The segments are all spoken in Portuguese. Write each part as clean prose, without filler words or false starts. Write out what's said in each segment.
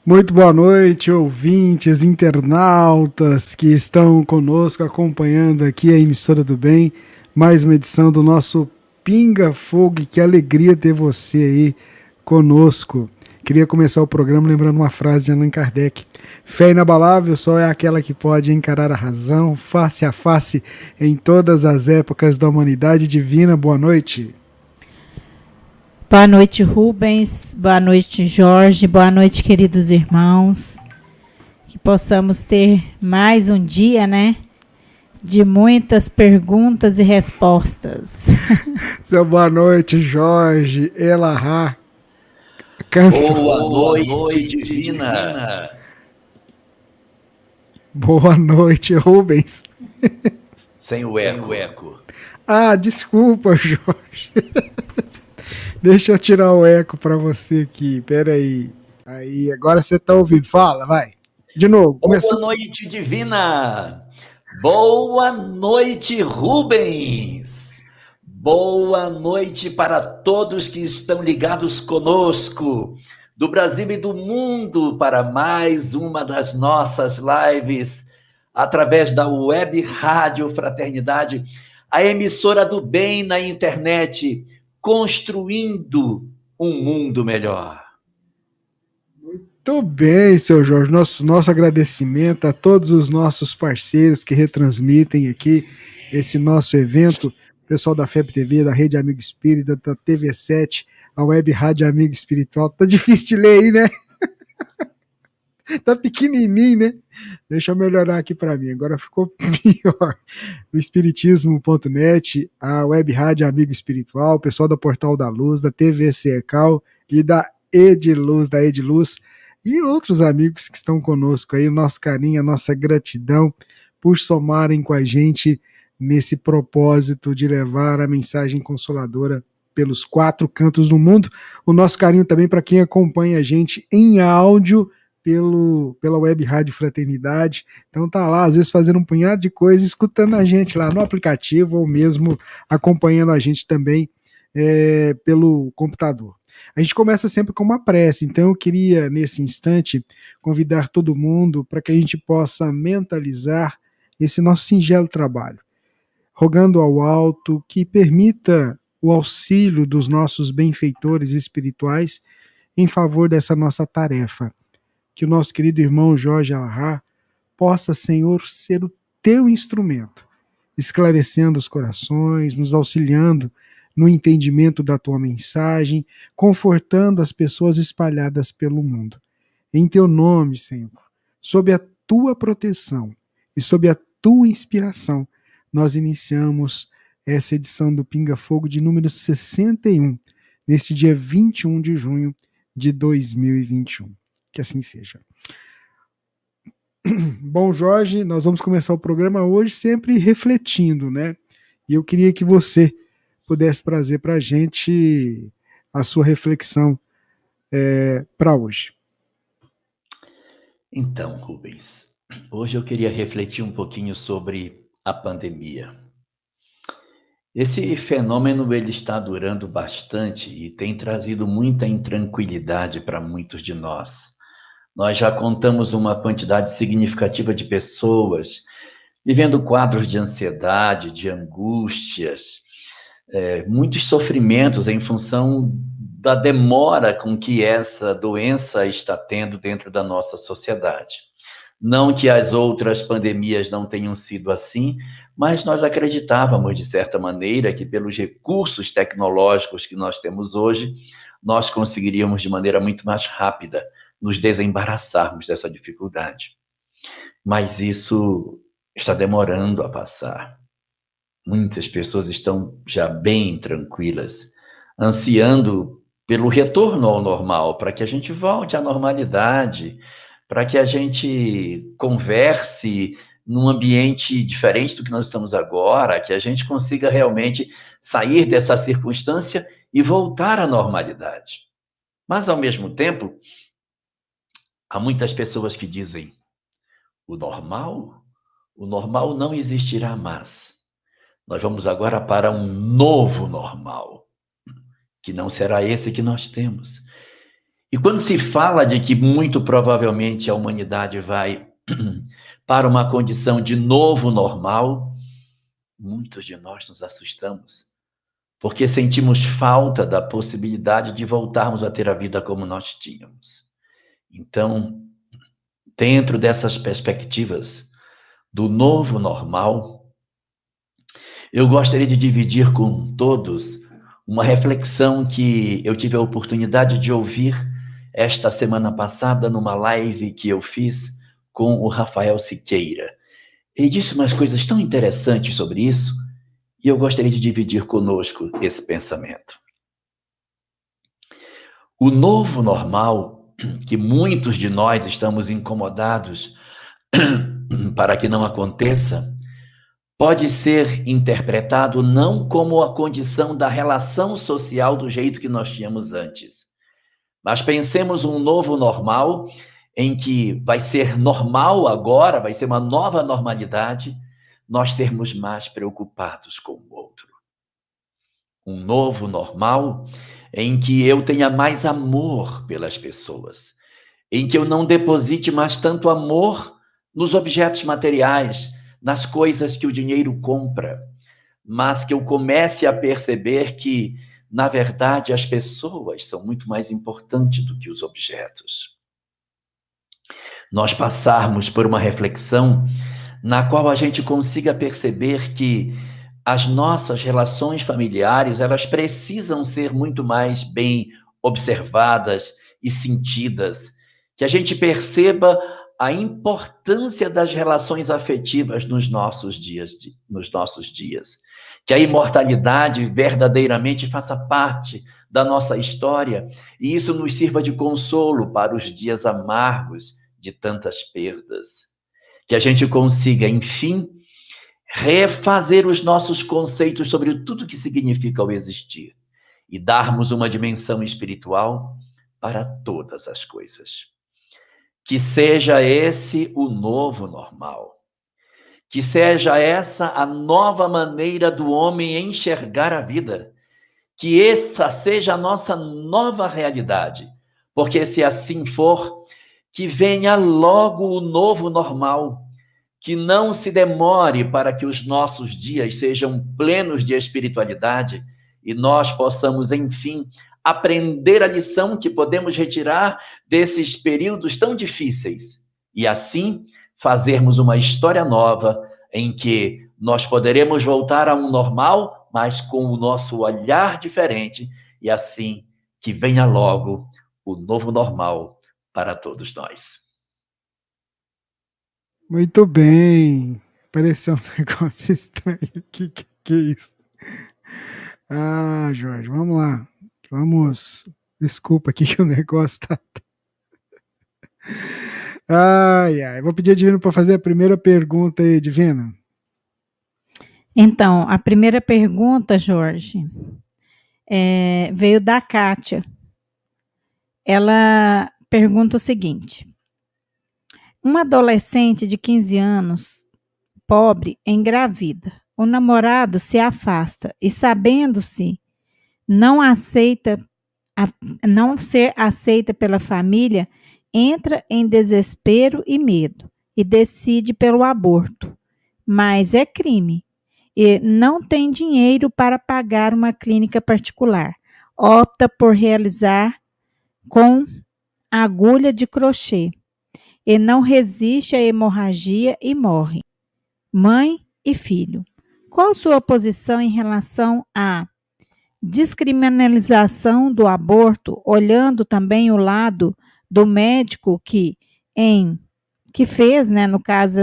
Muito boa noite, ouvintes, internautas que estão conosco acompanhando aqui a emissora do bem, mais uma edição do nosso Pinga Fogo. Que alegria ter você aí conosco. Queria começar o programa lembrando uma frase de Allan Kardec: fé inabalável só é aquela que pode encarar a razão face a face em todas as épocas da humanidade divina. Boa noite. Boa noite, Rubens. Boa noite, Jorge. Boa noite, queridos irmãos. Que possamos ter mais um dia, né? De muitas perguntas e respostas. Seu boa noite, Jorge Elahá. Boa noite, divina. Boa noite, Rubens. Sem o eco. Ah, desculpa, Jorge. Deixa eu tirar o eco para você aqui. Pera aí. Aí, agora você tá ouvindo. Fala, vai. De novo. Boa noite, divina. Boa noite, Rubens. Boa noite para todos que estão ligados conosco, do Brasil e do mundo, para mais uma das nossas lives, através da Web Rádio Fraternidade, a emissora do bem na internet, construindo um mundo melhor. Muito bem, seu Jorge. Nosso agradecimento a todos os nossos parceiros que retransmitem aqui esse nosso evento. Pessoal da FEB TV, da Rede Amigo Espírita, da TV7, a Web Rádio Amigo Espiritual. Tá difícil de ler aí, né? Tá pequenininho, né? Deixa eu melhorar aqui para mim. Agora ficou pior. O Espiritismo.net, a Web Rádio Amigo Espiritual, o pessoal da Portal da Luz, da TV Secal e da Ediluz e outros amigos que estão conosco aí. O nosso carinho, a nossa gratidão por somarem com a gente nesse propósito de levar a mensagem consoladora pelos 4 cantos do mundo. O nosso carinho também para quem acompanha a gente em áudio pela Web Rádio Fraternidade. Então tá lá, às vezes fazendo um punhado de coisa, escutando a gente lá no aplicativo ou mesmo acompanhando a gente também pelo computador. A gente começa sempre com uma prece, então eu queria, nesse instante, convidar todo mundo para que a gente possa mentalizar esse nosso singelo trabalho, rogando ao alto que permita o auxílio dos nossos benfeitores espirituais em favor dessa nossa tarefa. Que o nosso querido irmão Jorge Elahá possa, Senhor, ser o teu instrumento, esclarecendo os corações, nos auxiliando no entendimento da tua mensagem, confortando as pessoas espalhadas pelo mundo. Em teu nome, Senhor, sob a tua proteção e sob a tua inspiração, nós iniciamos essa edição do Pinga Fogo de número 61, neste dia 21 de junho de 2021. Que assim seja. Bom, Jorge, nós vamos começar o programa hoje sempre refletindo, né? E eu queria que você pudesse trazer para a gente a sua reflexão para hoje. Então, Rubens, hoje eu queria refletir um pouquinho sobre a pandemia. Esse fenômeno ele está durando bastante e tem trazido muita intranquilidade para muitos de nós. Nós já contamos uma quantidade significativa de pessoas vivendo quadros de ansiedade, de angústias, muitos sofrimentos em função da demora com que essa doença está tendo dentro da nossa sociedade. Não que as outras pandemias não tenham sido assim, mas nós acreditávamos, de certa maneira, que pelos recursos tecnológicos que nós temos hoje, nós conseguiríamos, de maneira muito mais rápida, nos desembaraçarmos dessa dificuldade. Mas isso está demorando a passar. Muitas pessoas estão já bem tranquilas, ansiando pelo retorno ao normal, para que a gente volte à normalidade, para que a gente converse num ambiente diferente do que nós estamos agora, que a gente consiga realmente sair dessa circunstância e voltar à normalidade. Mas, ao mesmo tempo, há muitas pessoas que dizem: o normal não existirá mais. Nós vamos agora para um novo normal. que não será esse que nós temos. E quando se fala de que muito provavelmente a humanidade vai para uma condição de novo normal, muitos de nós nos assustamos, porque sentimos falta da possibilidade de voltarmos a ter a vida como nós tínhamos. Então, dentro dessas perspectivas do novo normal, eu gostaria de dividir com todos uma reflexão que eu tive a oportunidade de ouvir esta semana passada numa live que eu fiz com o Rafael Siqueira. Ele disse umas coisas tão interessantes sobre isso e eu gostaria de dividir conosco esse pensamento. O novo normal, que muitos de nós estamos incomodados para que não aconteça, pode ser interpretado não como a condição da relação social do jeito que nós tínhamos antes, mas pensemos um novo normal em que vai ser normal agora, vai ser uma nova normalidade, nós sermos mais preocupados com o outro. Um novo normal em que eu tenha mais amor pelas pessoas, em que eu não deposite mais tanto amor nos objetos materiais, nas coisas que o dinheiro compra, mas que eu comece a perceber que, na verdade, as pessoas são muito mais importantes do que os objetos. Nós passarmos por uma reflexão na qual a gente consiga perceber que as nossas relações familiares, elas precisam ser muito mais bem observadas e sentidas, que a gente perceba a importância das relações afetivas nos nossos dias, que a imortalidade verdadeiramente faça parte da nossa história e isso nos sirva de consolo para os dias amargos de tantas perdas. Que a gente consiga, enfim, refazer os nossos conceitos sobre tudo que significa o existir e darmos uma dimensão espiritual para todas as coisas. Que seja esse o novo normal. Que seja essa a nova maneira do homem enxergar a vida. Que essa seja a nossa nova realidade. Porque se assim for, que venha logo o novo normal. Que não se demore para que os nossos dias sejam plenos de espiritualidade e nós possamos, enfim, aprender a lição que podemos retirar desses períodos tão difíceis e, assim, fazermos uma história nova em que nós poderemos voltar a um normal, mas com o nosso olhar diferente e, assim, que venha logo o novo normal para todos nós. Muito bem. Pareceu um negócio estranho aqui. Que é isso? Ah, Jorge, vamos lá. Vamos. Desculpa aqui que o negócio tá. Ai, ai. Vou pedir a Divino para fazer a primeira pergunta aí, Divino. Então, a primeira pergunta, Jorge, veio da Kátia. Ela pergunta o seguinte: uma adolescente de 15 anos, pobre, engravida. O namorado se afasta e, sabendo-se não ser aceita pela família, entra em desespero e medo e decide pelo aborto. Mas é crime e não tem dinheiro para pagar uma clínica particular. Opta por realizar com agulha de crochê e não resiste à hemorragia e morre. Mãe e filho. Qual sua posição em relação à descriminalização do aborto, olhando também o lado do médico que fez, né, no caso,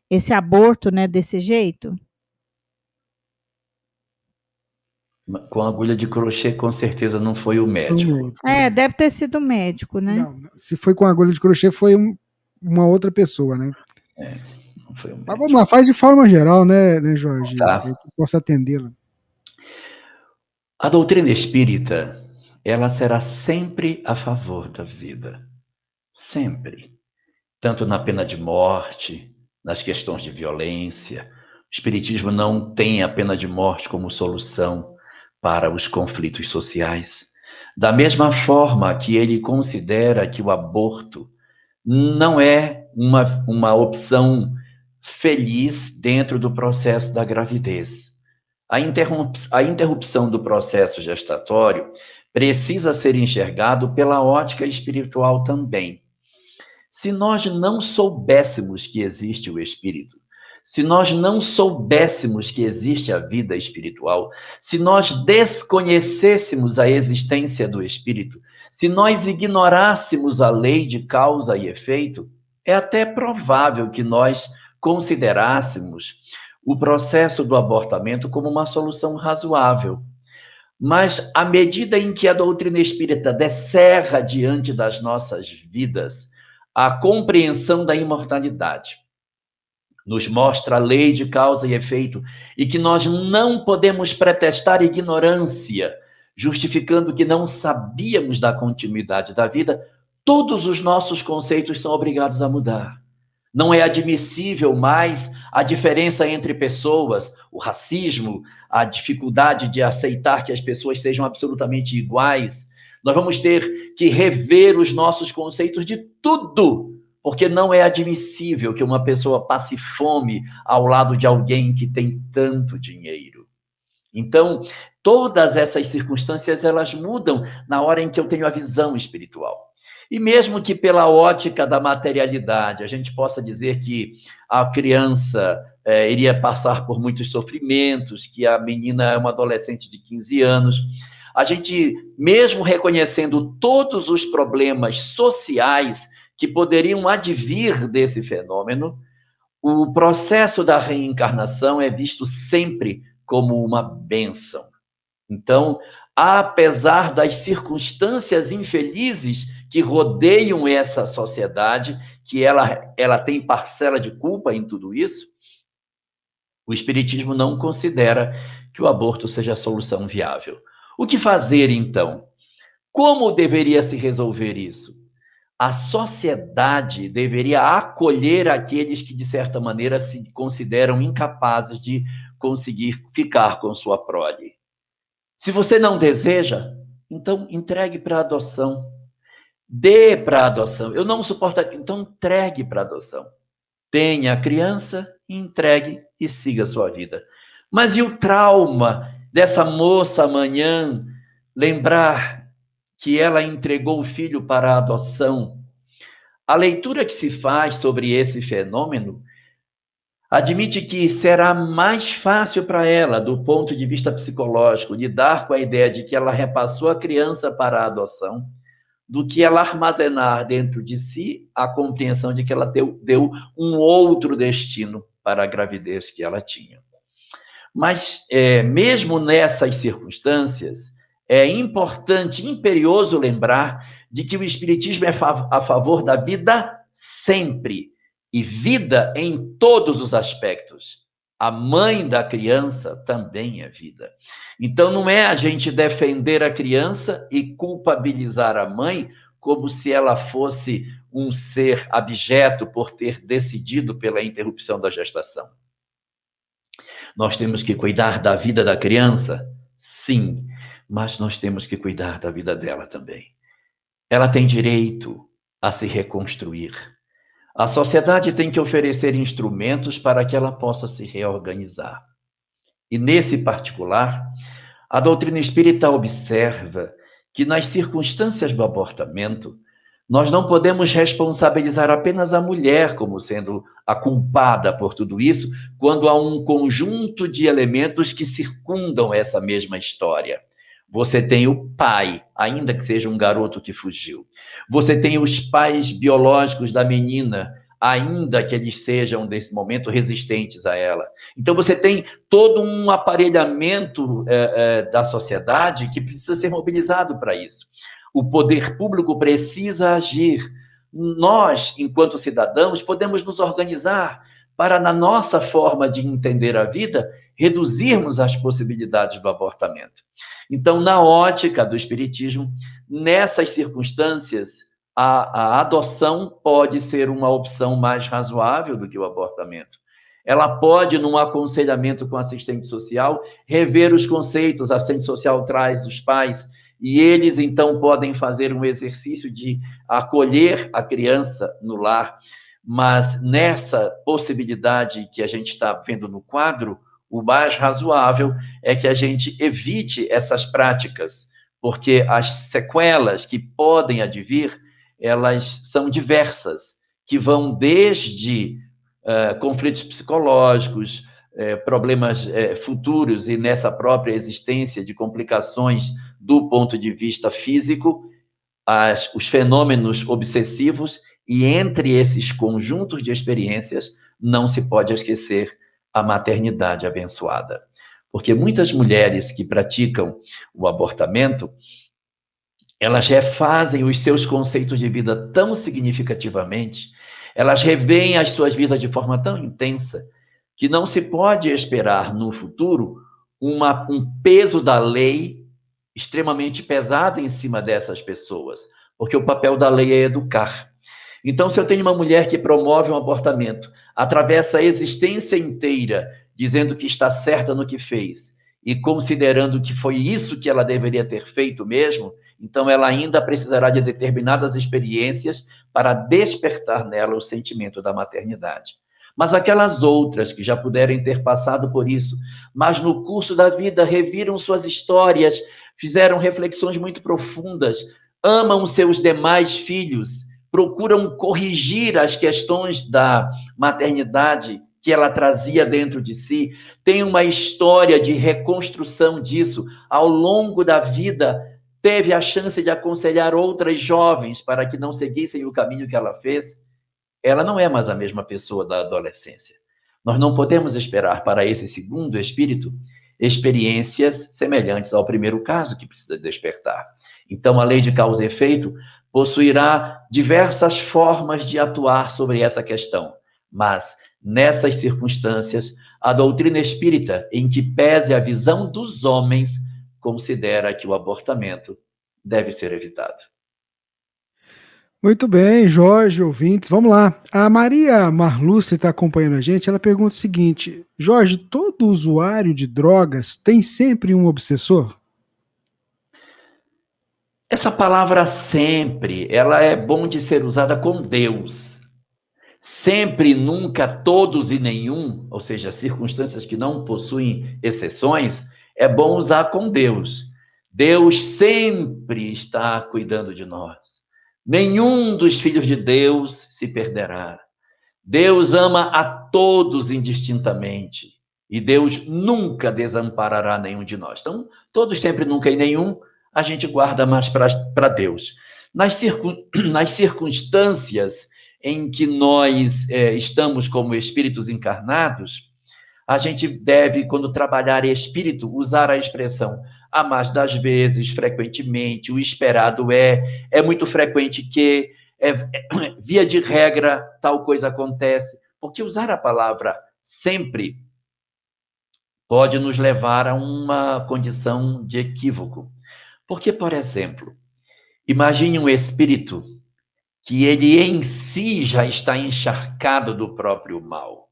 esse aborto, né, desse jeito? Com agulha de crochê, com certeza não foi o médico. Deve ter sido o médico, né? Não, se foi com agulha de crochê, foi uma outra pessoa, né? Não foi o médico. Mas vamos lá, faz de forma geral, né, Jorge? Tá. Que possa atendê-la. A doutrina espírita, ela será sempre a favor da vida. Sempre. Tanto na pena de morte, nas questões de violência. O espiritismo não tem a pena de morte como solução para os conflitos sociais. Da mesma forma que ele considera que o aborto não é uma opção feliz dentro do processo da gravidez. A interrupção do processo gestatório precisa ser enxergado pela ótica espiritual também. Se nós não soubéssemos que existe o espírito, se nós não soubéssemos que existe a vida espiritual, se nós desconhecêssemos a existência do espírito, se nós ignorássemos a lei de causa e efeito, é até provável que nós considerássemos o processo do abortamento como uma solução razoável. Mas à medida em que a doutrina espírita descerra diante das nossas vidas a compreensão da imortalidade, nos mostra a lei de causa e efeito e que nós não podemos pretextar ignorância, justificando que não sabíamos da continuidade da vida, todos os nossos conceitos são obrigados a mudar. Não é admissível mais a diferença entre pessoas, o racismo, a dificuldade de aceitar que as pessoas sejam absolutamente iguais. Nós vamos ter que rever os nossos conceitos de tudo, porque não é admissível que uma pessoa passe fome ao lado de alguém que tem tanto dinheiro. Então, todas essas circunstâncias, elas mudam na hora em que eu tenho a visão espiritual. E mesmo que pela ótica da materialidade, a gente possa dizer que a criança iria passar por muitos sofrimentos, que a menina é uma adolescente de 15 anos, a gente, mesmo reconhecendo todos os problemas sociais que poderiam advir desse fenômeno, o processo da reencarnação é visto sempre como uma bênção. Então, apesar das circunstâncias infelizes que rodeiam essa sociedade, que ela tem parcela de culpa em tudo isso, o Espiritismo não considera que o aborto seja a solução viável. O que fazer, então? Como deveria se resolver isso? A sociedade deveria acolher aqueles que, de certa maneira, se consideram incapazes de conseguir ficar com sua prole. Se você não deseja, então entregue para adoção. Dê para adoção. Eu não suporto, então entregue para adoção. Tenha a criança, entregue e siga a sua vida. Mas e o trauma dessa moça amanhã lembrar que ela entregou o filho para a adoção? A leitura que se faz sobre esse fenômeno admite que será mais fácil para ela, do ponto de vista psicológico, lidar com a ideia de que ela repassou a criança para a adoção, do que ela armazenar dentro de si a compreensão de que ela deu um outro destino para a gravidez que ela tinha. Mas, mesmo nessas circunstâncias, é importante, imperioso lembrar de que o Espiritismo é a favor da vida sempre, e vida em todos os aspectos. A mãe da criança também é vida. Então, não é a gente defender a criança e culpabilizar a mãe como se ela fosse um ser abjeto por ter decidido pela interrupção da gestação. Nós temos que cuidar da vida da criança? Sim, mas nós temos que cuidar da vida dela também. Ela tem direito a se reconstruir. A sociedade tem que oferecer instrumentos para que ela possa se reorganizar. E, nesse particular, a doutrina espírita observa que, nas circunstâncias do abortamento, nós não podemos responsabilizar apenas a mulher como sendo a culpada por tudo isso, quando há um conjunto de elementos que circundam essa mesma história. Você tem o pai, ainda que seja um garoto que fugiu. Você tem os pais biológicos da menina, ainda que eles sejam, nesse momento, resistentes a ela. Então, você tem todo um aparelhamento da sociedade que precisa ser mobilizado para isso. O poder público precisa agir. Nós, enquanto cidadãos, podemos nos organizar para, na nossa forma de entender a vida, reduzirmos as possibilidades do abortamento. Então, na ótica do Espiritismo, nessas circunstâncias, a adoção pode ser uma opção mais razoável do que o abortamento. ela pode, num aconselhamento com assistente social, rever os conceitos, a assistente social traz os pais, e eles, então, podem fazer um exercício de acolher a criança no lar, mas nessa possibilidade que a gente está vendo no quadro, o mais razoável é que a gente evite essas práticas, porque as sequelas que podem advir, elas são diversas, que vão desde conflitos psicológicos, problemas futuros e nessa própria existência de complicações do ponto de vista físico, os fenômenos obsessivos, e entre esses conjuntos de experiências, não se pode esquecer a maternidade abençoada. Porque muitas mulheres que praticam o abortamento, elas refazem os seus conceitos de vida tão significativamente, elas reveem as suas vidas de forma tão intensa, que não se pode esperar no futuro um peso da lei extremamente pesado em cima dessas pessoas, porque o papel da lei é educar. Então, se eu tenho uma mulher que promove um abortamento, atravessa a existência inteira dizendo que está certa no que fez e considerando que foi isso que ela deveria ter feito mesmo, então ela ainda precisará de determinadas experiências para despertar nela o sentimento da maternidade. Mas aquelas outras que já puderem ter passado por isso, mas no curso da vida reviram suas histórias, fizeram reflexões muito profundas, amam seus demais filhos, procuram corrigir as questões da maternidade que ela trazia dentro de si, tem uma história de reconstrução disso. Ao longo da vida, teve a chance de aconselhar outras jovens para que não seguissem o caminho que ela fez. Ela não é mais a mesma pessoa da adolescência. Nós não podemos esperar para esse segundo espírito experiências semelhantes ao primeiro caso que precisa despertar. Então, a lei de causa e efeito possuirá diversas formas de atuar sobre essa questão, mas, nessas circunstâncias, a doutrina espírita, em que pese a visão dos homens, considera que o abortamento deve ser evitado. Muito bem, Jorge, ouvintes, vamos lá. A Maria Marluce está acompanhando a gente, ela pergunta o seguinte: Jorge, todo usuário de drogas tem sempre um obsessor? Essa palavra sempre, ela é bom de ser usada com Deus. Sempre, nunca, todos e nenhum, ou seja, circunstâncias que não possuem exceções, é bom usar com Deus. Deus sempre está cuidando de nós. Nenhum dos filhos de Deus se perderá. Deus ama a todos indistintamente. E Deus nunca desamparará nenhum de nós. Então, todos, sempre, nunca e nenhum, a gente guarda mais para Deus. Nas circunstâncias em que nós estamos como espíritos encarnados, a gente deve, quando trabalhar espírito, usar a expressão a mais das vezes, frequentemente, o esperado é muito frequente que, via de regra, tal coisa acontece, porque usar a palavra sempre pode nos levar a uma condição de equívoco. Porque, por exemplo, imagine um espírito que ele em si já está encharcado do próprio mal.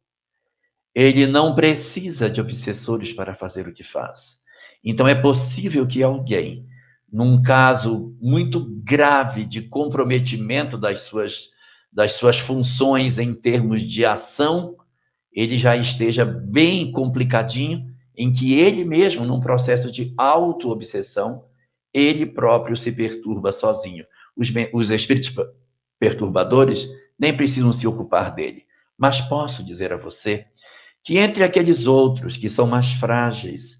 Ele não precisa de obsessores para fazer o que faz. Então, é possível que alguém, num caso muito grave de comprometimento das suas funções em termos de ação, ele já esteja bem complicadinho, em que ele mesmo, num processo de auto-obsessão, ele próprio se perturba sozinho. Os espíritos perturbadores nem precisam se ocupar dele. Mas posso dizer a você que entre aqueles outros que são mais frágeis,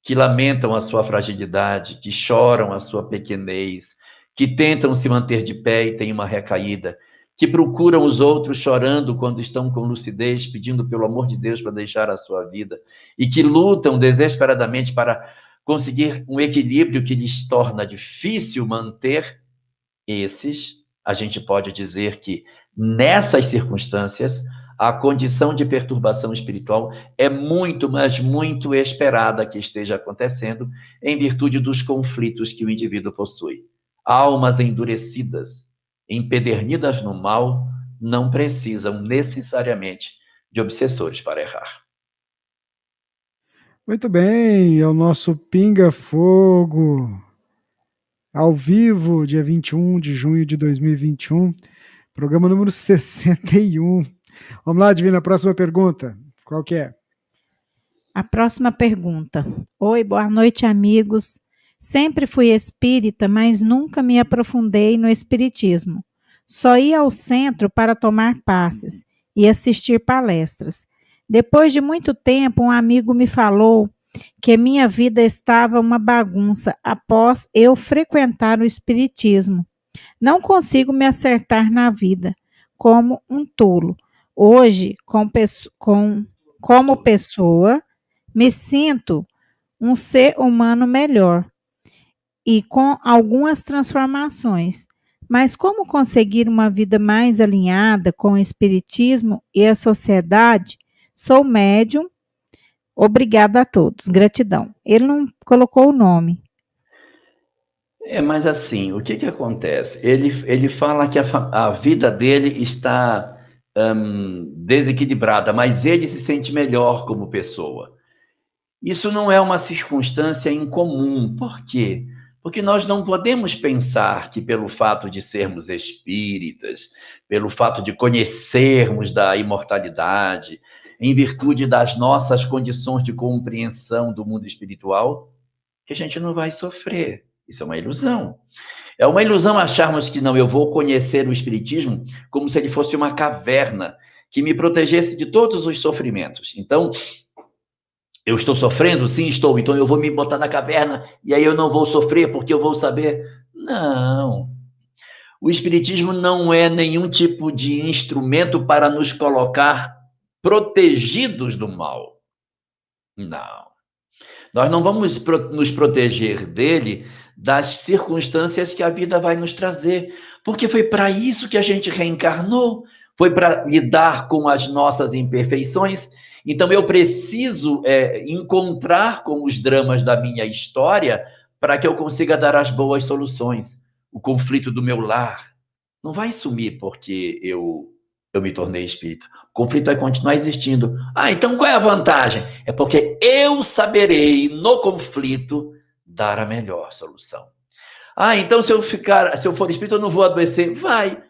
que lamentam a sua fragilidade, que choram a sua pequenez, que tentam se manter de pé e têm uma recaída, que procuram os outros chorando quando estão com lucidez, pedindo pelo amor de Deus para deixar a sua vida, e que lutam desesperadamente para conseguir um equilíbrio que lhes torna difícil manter, esses, a gente pode dizer que, nessas circunstâncias, a condição de perturbação espiritual é muito, mas muito esperada que esteja acontecendo em virtude dos conflitos que o indivíduo possui. Almas endurecidas, empedernidas no mal, não precisam necessariamente de obsessores para errar. Muito bem, é o nosso Pinga Fogo, ao vivo, dia 21 de junho de 2021, programa número 61. Vamos lá, Divina, a próxima pergunta. Qual que é? A próxima pergunta. Oi, boa noite, amigos. Sempre fui espírita, mas nunca me aprofundei no espiritismo. Só ia ao centro para tomar passes e assistir palestras. Depois de muito tempo, um amigo me falou que minha vida estava uma bagunça após eu frequentar o espiritismo. Não consigo me acertar na vida, como um tolo. Hoje, como pessoa, me sinto um ser humano melhor e com algumas transformações. Mas como conseguir uma vida mais alinhada com o espiritismo e a sociedade? Sou médium. Obrigada a todos. Gratidão. Ele não colocou o nome. Mas assim, o que acontece? Ele fala que a vida dele está desequilibrada, mas ele se sente melhor como pessoa. Isso não é uma circunstância incomum. Por quê? Porque nós não podemos pensar que pelo fato de sermos espíritas, pelo fato de conhecermos da imortalidade, em virtude das nossas condições de compreensão do mundo espiritual, que a gente não vai sofrer. Isso é uma ilusão. É uma ilusão acharmos que não, eu vou conhecer o espiritismo como se ele fosse uma caverna que me protegesse de todos os sofrimentos. Então, eu estou sofrendo? Sim, estou. Então eu vou me botar na caverna e aí eu não vou sofrer porque eu vou saber. Não. O espiritismo não é nenhum tipo de instrumento para nos colocar protegidos do mal. Não. Nós não vamos nos proteger dele das circunstâncias que a vida vai nos trazer, porque foi para isso que a gente reencarnou, foi para lidar com as nossas imperfeições. Então eu preciso encontrar com os dramas da minha história para que eu consiga dar as boas soluções. O conflito do meu lar não vai sumir porque eu me tornei espírita. O conflito vai continuar existindo. Então qual é a vantagem? É porque eu saberei, no conflito, dar a melhor solução. Então se eu for espírita, eu não vou adoecer. Vai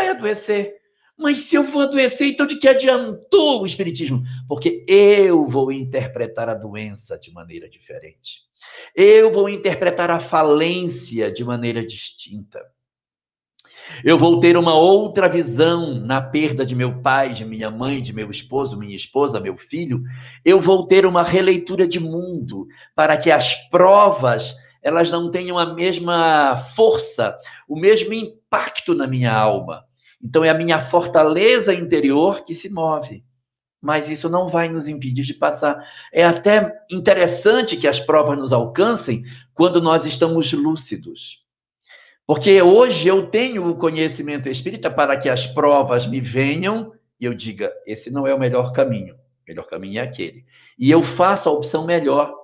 adoecer. Mas se eu vou adoecer, então de que adiantou o espiritismo? Porque eu vou interpretar a doença de maneira diferente. Eu vou interpretar a falência de maneira distinta. Eu vou ter uma outra visão na perda de meu pai, de minha mãe, de meu esposo, minha esposa, meu filho. Eu vou ter uma releitura de mundo para que as provas elas não tenham a mesma força, o mesmo impacto na minha alma. Então é a minha fortaleza interior que se move. Mas isso não vai nos impedir de passar. É até interessante que as provas nos alcancem quando nós estamos lúcidos. Porque hoje eu tenho o conhecimento espírita para que as provas me venham e eu diga, esse não é o melhor caminho é aquele. E eu faço a opção melhor.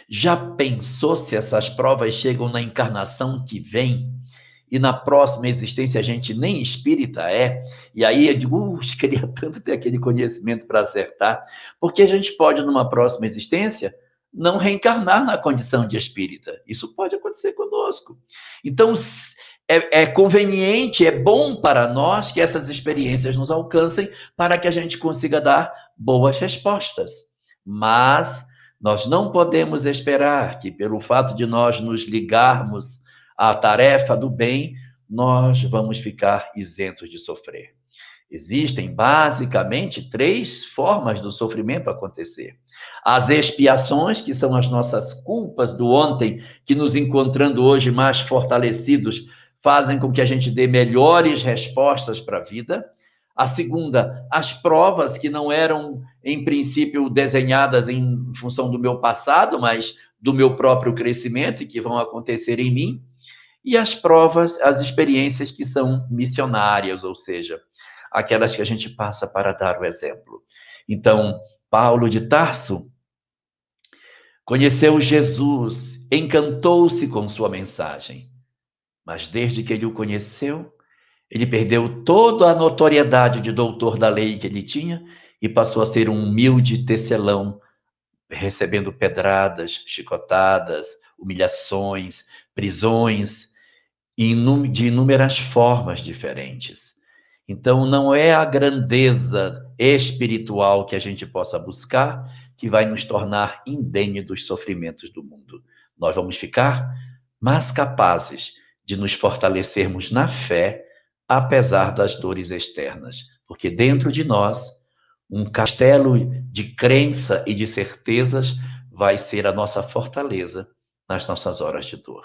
Já pensou se essas provas chegam na encarnação que vem e na próxima existência a gente nem espírita é? E aí eu digo, queria tanto ter aquele conhecimento para acertar, porque a gente pode, numa próxima existência, não reencarnar na condição de espírita. Isso pode acontecer conosco. Então, é conveniente, é bom para nós que essas experiências nos alcancem para que a gente consiga dar boas respostas. Mas nós não podemos esperar que, pelo fato de nós nos ligarmos à tarefa do bem, nós vamos ficar isentos de sofrer. Existem, basicamente, 3 formas do sofrimento acontecer. As expiações, que são as nossas culpas do ontem, que nos encontrando hoje mais fortalecidos, fazem com que a gente dê melhores respostas para a vida. A segunda, as provas que não eram, em princípio, desenhadas em função do meu passado, mas do meu próprio crescimento e que vão acontecer em mim. E as provas, as experiências que são missionárias, ou seja, aquelas que a gente passa para dar o exemplo. Então, Paulo de Tarso conheceu Jesus, encantou-se com sua mensagem, mas desde que ele o conheceu, Ele perdeu toda a notoriedade de doutor da lei que ele tinha e passou a ser um humilde tecelão, recebendo pedradas, chicotadas, humilhações, prisões, de inúmeras formas diferentes. Então, não é a grandeza espiritual que a gente possa buscar que vai nos tornar indene dos sofrimentos do mundo. Nós vamos ficar mais capazes de nos fortalecermos na fé, apesar das dores externas, porque dentro de nós, um castelo de crença e de certezas vai ser a nossa fortaleza nas nossas horas de dor.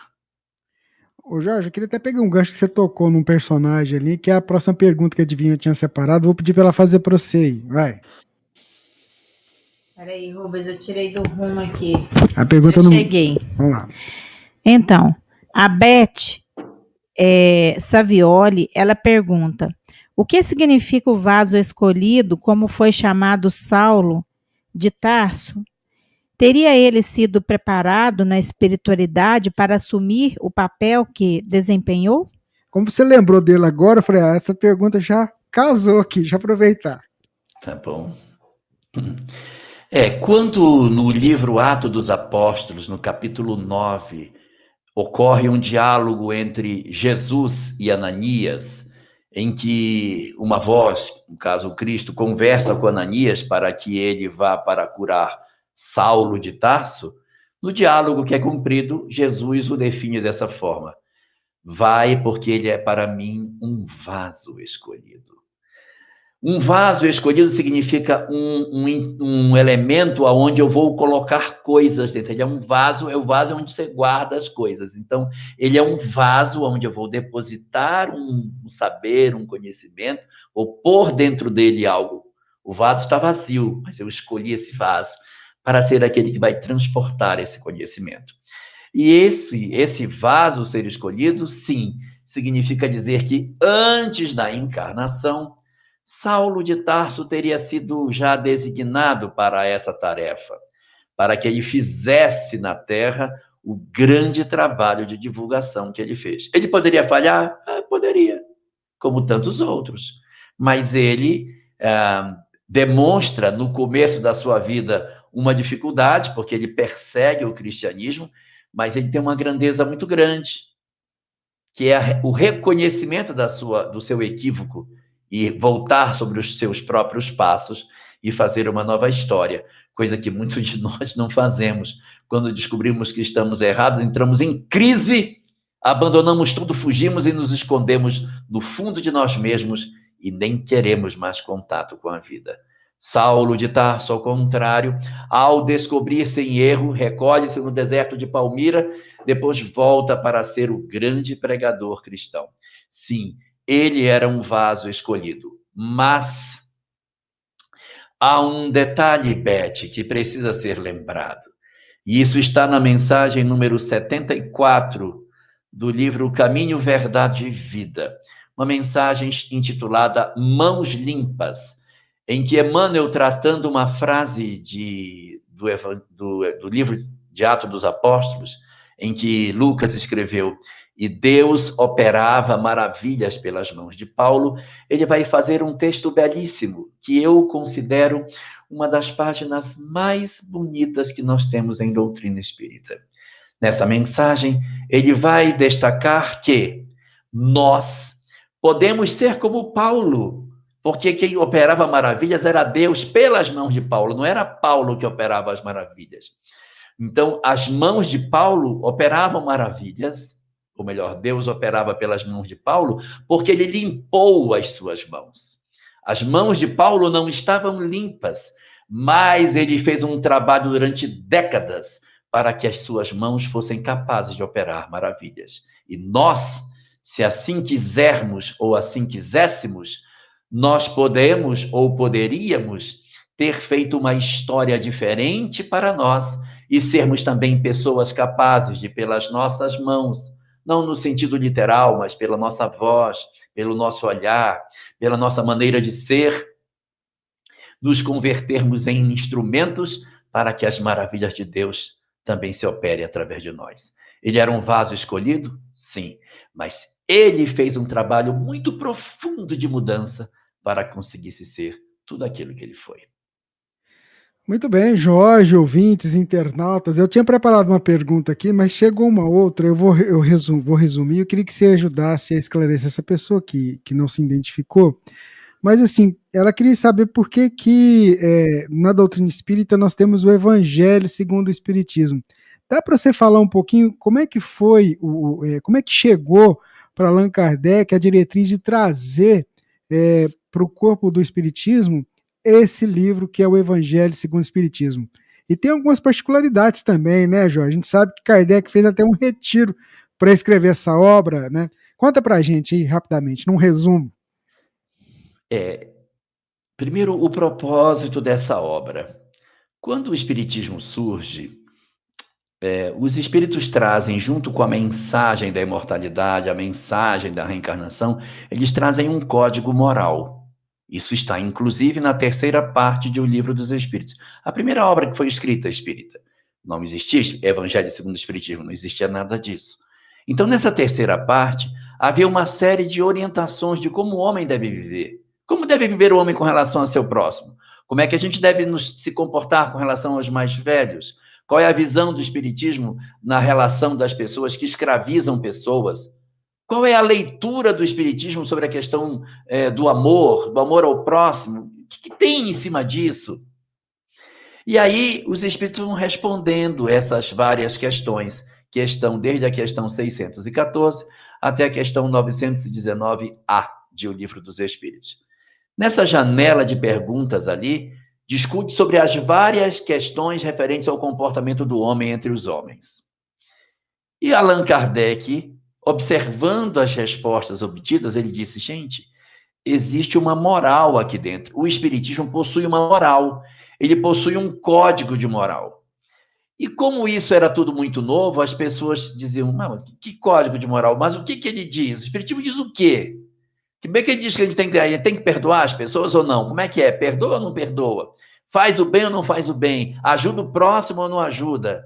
Ô Jorge, eu queria até pegar um gancho que você tocou num personagem ali, que é a próxima pergunta que a Adivinha tinha separado. Vou pedir para ela fazer para você aí. Vai. Peraí, Rubens, eu tirei do rumo aqui. A pergunta não... Cheguei. Vamos lá. Então, a Beth Savioli, ela pergunta: o que significa o vaso escolhido, como foi chamado Saulo de Tarso? Teria ele sido preparado na espiritualidade para assumir o papel que desempenhou? Como você lembrou dele agora, eu falei, essa pergunta já casou aqui, já aproveitar. Tá bom. Quando no livro Atos dos Apóstolos, no capítulo 9, ocorre um diálogo entre Jesus e Ananias, em que uma voz, no caso o Cristo, conversa com Ananias para que ele vá para curar Saulo de Tarso. No diálogo que é cumprido, Jesus o define dessa forma: vai, porque ele é para mim um vaso escolhido. Um vaso escolhido significa um elemento aonde eu vou colocar coisas dentro. Ele é um vaso onde você guarda as coisas. Então, ele é um vaso onde eu vou depositar um saber, um conhecimento, ou pôr dentro dele algo. O vaso está vazio, mas eu escolhi esse vaso para ser aquele que vai transportar esse conhecimento. E esse vaso ser escolhido, sim, significa dizer que antes da encarnação, Saulo de Tarso teria sido já designado para essa tarefa, para que ele fizesse na terra o grande trabalho de divulgação que ele fez. Ele poderia falhar? Poderia, como tantos outros. Mas ele demonstra no começo da sua vida uma dificuldade, porque ele persegue o cristianismo, mas ele tem uma grandeza muito grande, que é o reconhecimento do seu equívoco e voltar sobre os seus próprios passos e fazer uma nova história, coisa que muitos de nós não fazemos. Quando descobrimos que estamos errados, entramos em crise, abandonamos tudo, fugimos e nos escondemos no fundo de nós mesmos e nem queremos mais contato com a vida. Saulo de Tarso, ao contrário, ao descobrir-se em erro, recolhe-se no deserto de Palmira, depois volta para ser o grande pregador cristão. Sim, ele era um vaso escolhido, mas há um detalhe, Beth, que precisa ser lembrado. E isso está na mensagem número 74 do livro Caminho, Verdade e Vida. Uma mensagem intitulada Mãos Limpas, em que Emmanuel, tratando uma frase do livro de Atos dos Apóstolos, em que Lucas escreveu: e Deus operava maravilhas pelas mãos de Paulo, ele vai fazer um texto belíssimo, que eu considero uma das páginas mais bonitas que nós temos em doutrina espírita. Nessa mensagem, ele vai destacar que nós podemos ser como Paulo, porque quem operava maravilhas era Deus pelas mãos de Paulo, não era Paulo que operava as maravilhas. Então, as mãos de Paulo operavam maravilhas, ou melhor, Deus operava pelas mãos de Paulo, porque ele limpou as suas mãos. As mãos de Paulo não estavam limpas, mas ele fez um trabalho durante décadas para que as suas mãos fossem capazes de operar maravilhas. E nós, se assim quisermos ou assim quiséssemos, nós podemos ou poderíamos ter feito uma história diferente para nós e sermos também pessoas capazes de, pelas nossas mãos, não no sentido literal, mas pela nossa voz, pelo nosso olhar, pela nossa maneira de ser, nos convertermos em instrumentos para que as maravilhas de Deus também se operem através de nós. Ele era um vaso escolhido? Sim, mas Ele fez um trabalho muito profundo de mudança para conseguir ser tudo aquilo que ele foi. Muito bem, Jorge, ouvintes, internautas. Eu tinha preparado uma pergunta aqui, mas chegou uma outra. Vou resumir. Eu queria que você ajudasse a esclarecer essa pessoa que não se identificou. Mas, assim, ela queria saber por que na doutrina espírita nós temos o Evangelho segundo o Espiritismo. Dá para você falar um pouquinho como é que foi, como é que chegou para Allan Kardec a diretriz de trazer para o corpo do Espiritismo esse livro que é o Evangelho segundo o Espiritismo? E tem algumas particularidades também, né, Jorge? A gente sabe que Kardec fez até um retiro para escrever essa obra, né? Conta para a gente aí, rapidamente, num resumo. Primeiro, o propósito dessa obra. Quando o Espiritismo surge, os espíritos trazem, junto com a mensagem da imortalidade, a mensagem da reencarnação, eles trazem um código moral. Isso está, inclusive, na terceira parte de O Livro dos Espíritos. A primeira obra que foi escrita espírita. Não existia Evangelho segundo o Espiritismo, não existia nada disso. Então, nessa terceira parte, havia uma série de orientações de como o homem deve viver. Como deve viver o homem com relação a seu próximo? Como é que a gente deve se comportar com relação aos mais velhos? Qual é a visão do Espiritismo na relação das pessoas que escravizam pessoas? Qual é a leitura do Espiritismo sobre a questão do amor ao próximo? O que tem em cima disso? E aí os Espíritos vão respondendo essas várias questões, que estão desde a questão 614 até a questão 919A de O Livro dos Espíritos. Nessa janela de perguntas ali, discute sobre as várias questões referentes ao comportamento do homem entre os homens. E Allan Kardec, observando as respostas obtidas, ele disse, gente, existe uma moral aqui dentro. O Espiritismo possui uma moral, ele possui um código de moral. E como isso era tudo muito novo, as pessoas diziam, não, que código de moral? Mas o que ele diz? O Espiritismo diz o quê? Como é que ele diz que a gente tem que perdoar as pessoas ou não? Como é que é? Perdoa ou não perdoa? Faz o bem ou não faz o bem? Ajuda o próximo ou não ajuda?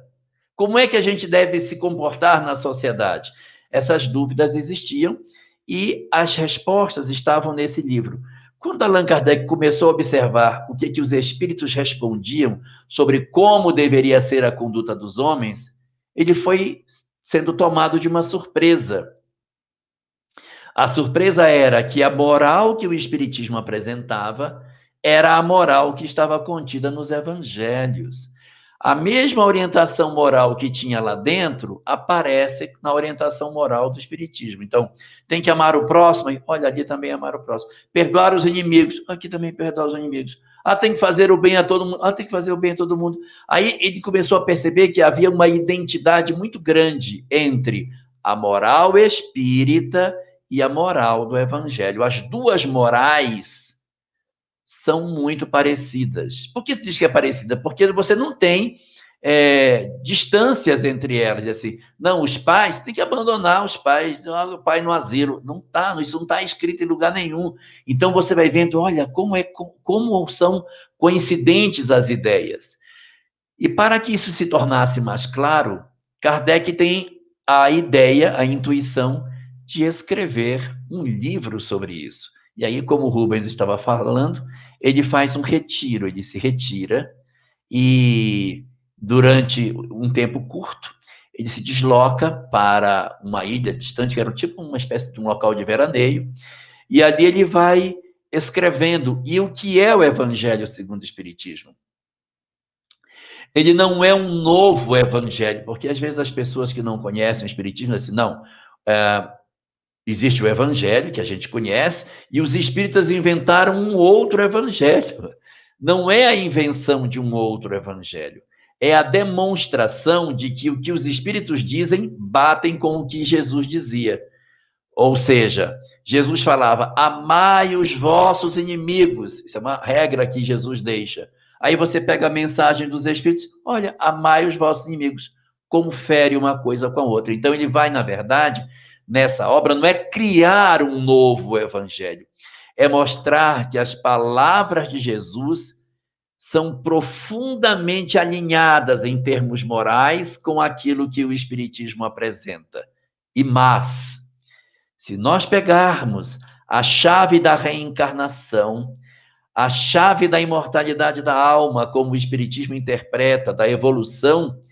Como é que a gente deve se comportar na sociedade? Essas dúvidas existiam e as respostas estavam nesse livro. Quando Allan Kardec começou a observar o que os espíritos respondiam sobre como deveria ser a conduta dos homens, ele foi sendo tomado de uma surpresa. A surpresa era que a moral que o Espiritismo apresentava era a moral que estava contida nos evangelhos. A mesma orientação moral que tinha lá dentro aparece na orientação moral do Espiritismo. Então, tem que amar o próximo, olha, ali também amar o próximo. Perdoar os inimigos, aqui também perdoar os inimigos. Tem que fazer o bem a todo mundo, tem que fazer o bem a todo mundo. Aí ele começou a perceber que havia uma identidade muito grande entre a moral espírita e a moral do Evangelho. As duas morais são muito parecidas. Por que se diz que é parecida? Porque você não tem distâncias entre elas. Assim, não, os pais, tem que abandonar os pais, o pai no asilo. Não está, isso não está escrito em lugar nenhum. Então você vai vendo, olha, como são coincidentes as ideias. E para que isso se tornasse mais claro, Kardec tem a ideia, a intuição de escrever um livro sobre isso. E aí, como o Rubens estava falando, ele faz um retiro, ele se retira e, durante um tempo curto, ele se desloca para uma ilha distante, que era tipo uma espécie de um local de veraneio, e ali ele vai escrevendo. E o que é o Evangelho segundo o Espiritismo? Ele não é um novo evangelho, porque às vezes as pessoas que não conhecem o Espiritismo dizem assim, não, existe o evangelho que a gente conhece e os espíritas inventaram um outro evangelho. Não é a invenção de um outro evangelho, é a demonstração de que o que os espíritos dizem batem com o que Jesus dizia. Ou seja, Jesus falava, amai os vossos inimigos. Isso é uma regra que Jesus deixa. Aí você pega a mensagem dos Espíritos, olha, amai os vossos inimigos, confere uma coisa com a outra. Então ele vai, na verdade, nessa obra, não é criar um novo evangelho, é mostrar que as palavras de Jesus são profundamente alinhadas em termos morais com aquilo que o Espiritismo apresenta. Se nós pegarmos a chave da reencarnação, a chave da imortalidade da alma, como o Espiritismo interpreta, da evolução,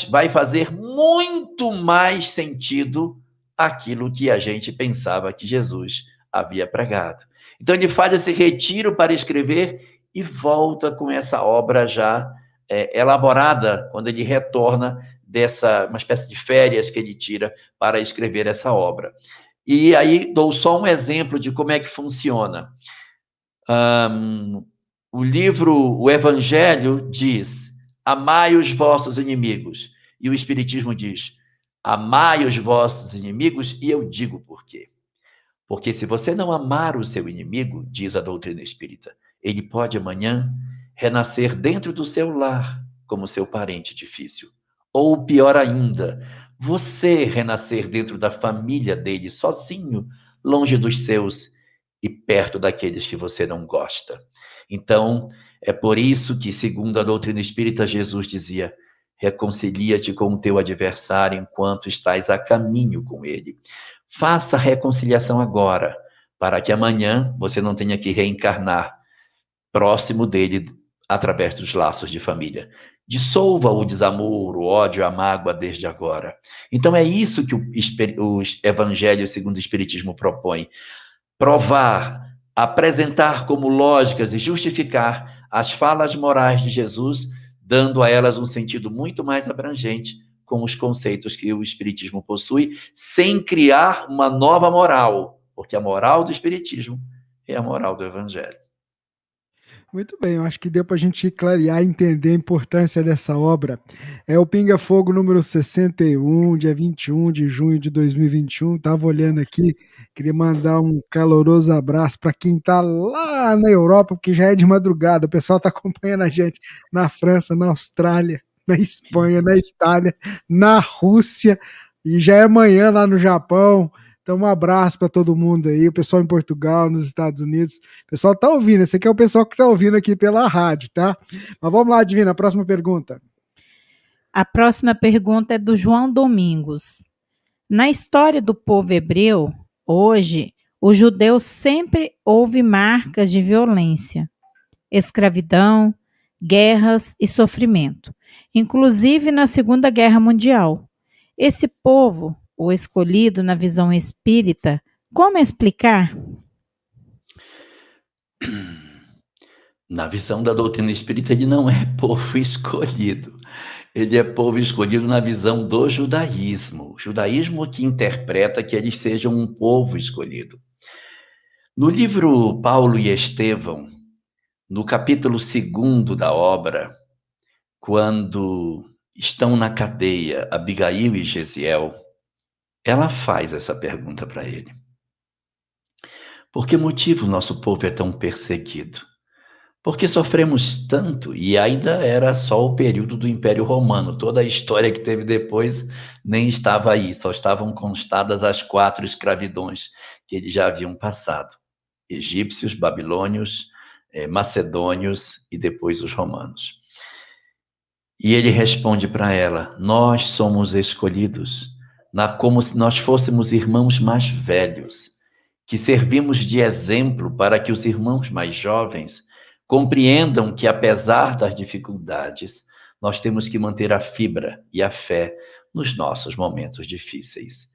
vai fazer muito mais sentido aquilo que a gente pensava que Jesus havia pregado. Então ele faz esse retiro para escrever e volta com essa obra já elaborada, quando ele retorna uma espécie de férias que ele tira para escrever essa obra. E aí dou só um exemplo de como é que funciona. O livro, o Evangelho diz: amai os vossos inimigos. E o Espiritismo diz: amai os vossos inimigos, e eu digo por quê. Porque se você não amar o seu inimigo, diz a doutrina espírita, ele pode amanhã renascer dentro do seu lar como seu parente difícil. Ou pior ainda, você renascer dentro da família dele, sozinho, longe dos seus e perto daqueles que você não gosta. Então, é por isso que, segundo a doutrina espírita, Jesus dizia: reconcilia-te com o teu adversário enquanto estás a caminho com ele. Faça a reconciliação agora, para que amanhã você não tenha que reencarnar próximo dele através dos laços de família. Dissolva o desamor, o ódio, a mágoa desde agora. Então é isso que o Evangelho segundo o Espiritismo propõe. Provar, apresentar como lógicas e justificar as falas morais de Jesus, dando a elas um sentido muito mais abrangente com os conceitos que o Espiritismo possui, sem criar uma nova moral, porque a moral do Espiritismo é a moral do Evangelho. Muito bem, eu acho que deu para a gente clarear e entender a importância dessa obra. É o Pinga Fogo número 61, dia 21 de junho de 2021. Estava olhando aqui, queria mandar um caloroso abraço para quem está lá na Europa, porque já é de madrugada. O pessoal está acompanhando a gente na França, na Austrália, na Espanha, na Itália, na Rússia, e já é amanhã lá no Japão. Então, um abraço para todo mundo aí, o pessoal em Portugal, nos Estados Unidos. O pessoal tá ouvindo, esse aqui é o pessoal que tá ouvindo aqui pela rádio, tá? Mas vamos lá, Divina, a próxima pergunta. A próxima pergunta é do João Domingos. Na história do povo hebreu, hoje, os judeus sempre houve marcas de violência, escravidão, guerras e sofrimento, inclusive na Segunda Guerra Mundial. Esse povo, o escolhido na visão espírita, como explicar? Na visão da doutrina espírita, ele não é povo escolhido. Ele é povo escolhido na visão do judaísmo. O judaísmo que interpreta que eles sejam um povo escolhido. No livro Paulo e Estevão, no capítulo 2 da obra, quando estão na cadeia Abigail e Gesiel, ela faz essa pergunta para ele. Por que motivo o nosso povo é tão perseguido? Porque sofremos tanto, e ainda era só o período do Império Romano. Toda a história que teve depois nem estava aí, só estavam constadas as 4 escravidões que eles já haviam passado. Egípcios, babilônios, macedônios e depois os romanos. E ele responde para ela: nós somos escolhidos, como se nós fôssemos irmãos mais velhos, que servimos de exemplo para que os irmãos mais jovens compreendam que, apesar das dificuldades, nós temos que manter a fibra e a fé nos nossos momentos difíceis.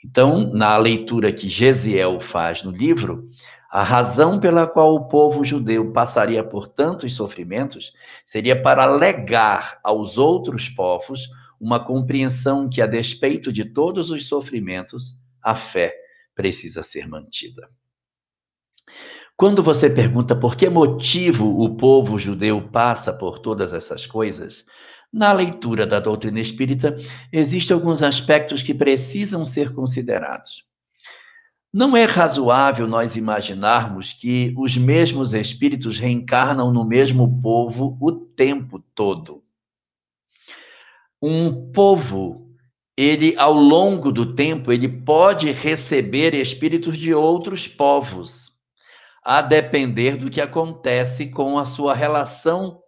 Então, na leitura que Gesiel faz no livro, a razão pela qual o povo judeu passaria por tantos sofrimentos seria para legar aos outros povos uma compreensão que, a despeito de todos os sofrimentos, a fé precisa ser mantida. Quando você pergunta por que motivo o povo judeu passa por todas essas coisas, na leitura da doutrina espírita, existem alguns aspectos que precisam ser considerados. Não é razoável nós imaginarmos que os mesmos espíritos reencarnam no mesmo povo o tempo todo. Um povo, ele, ao longo do tempo, ele pode receber espíritos de outros povos, a depender do que acontece com a sua relação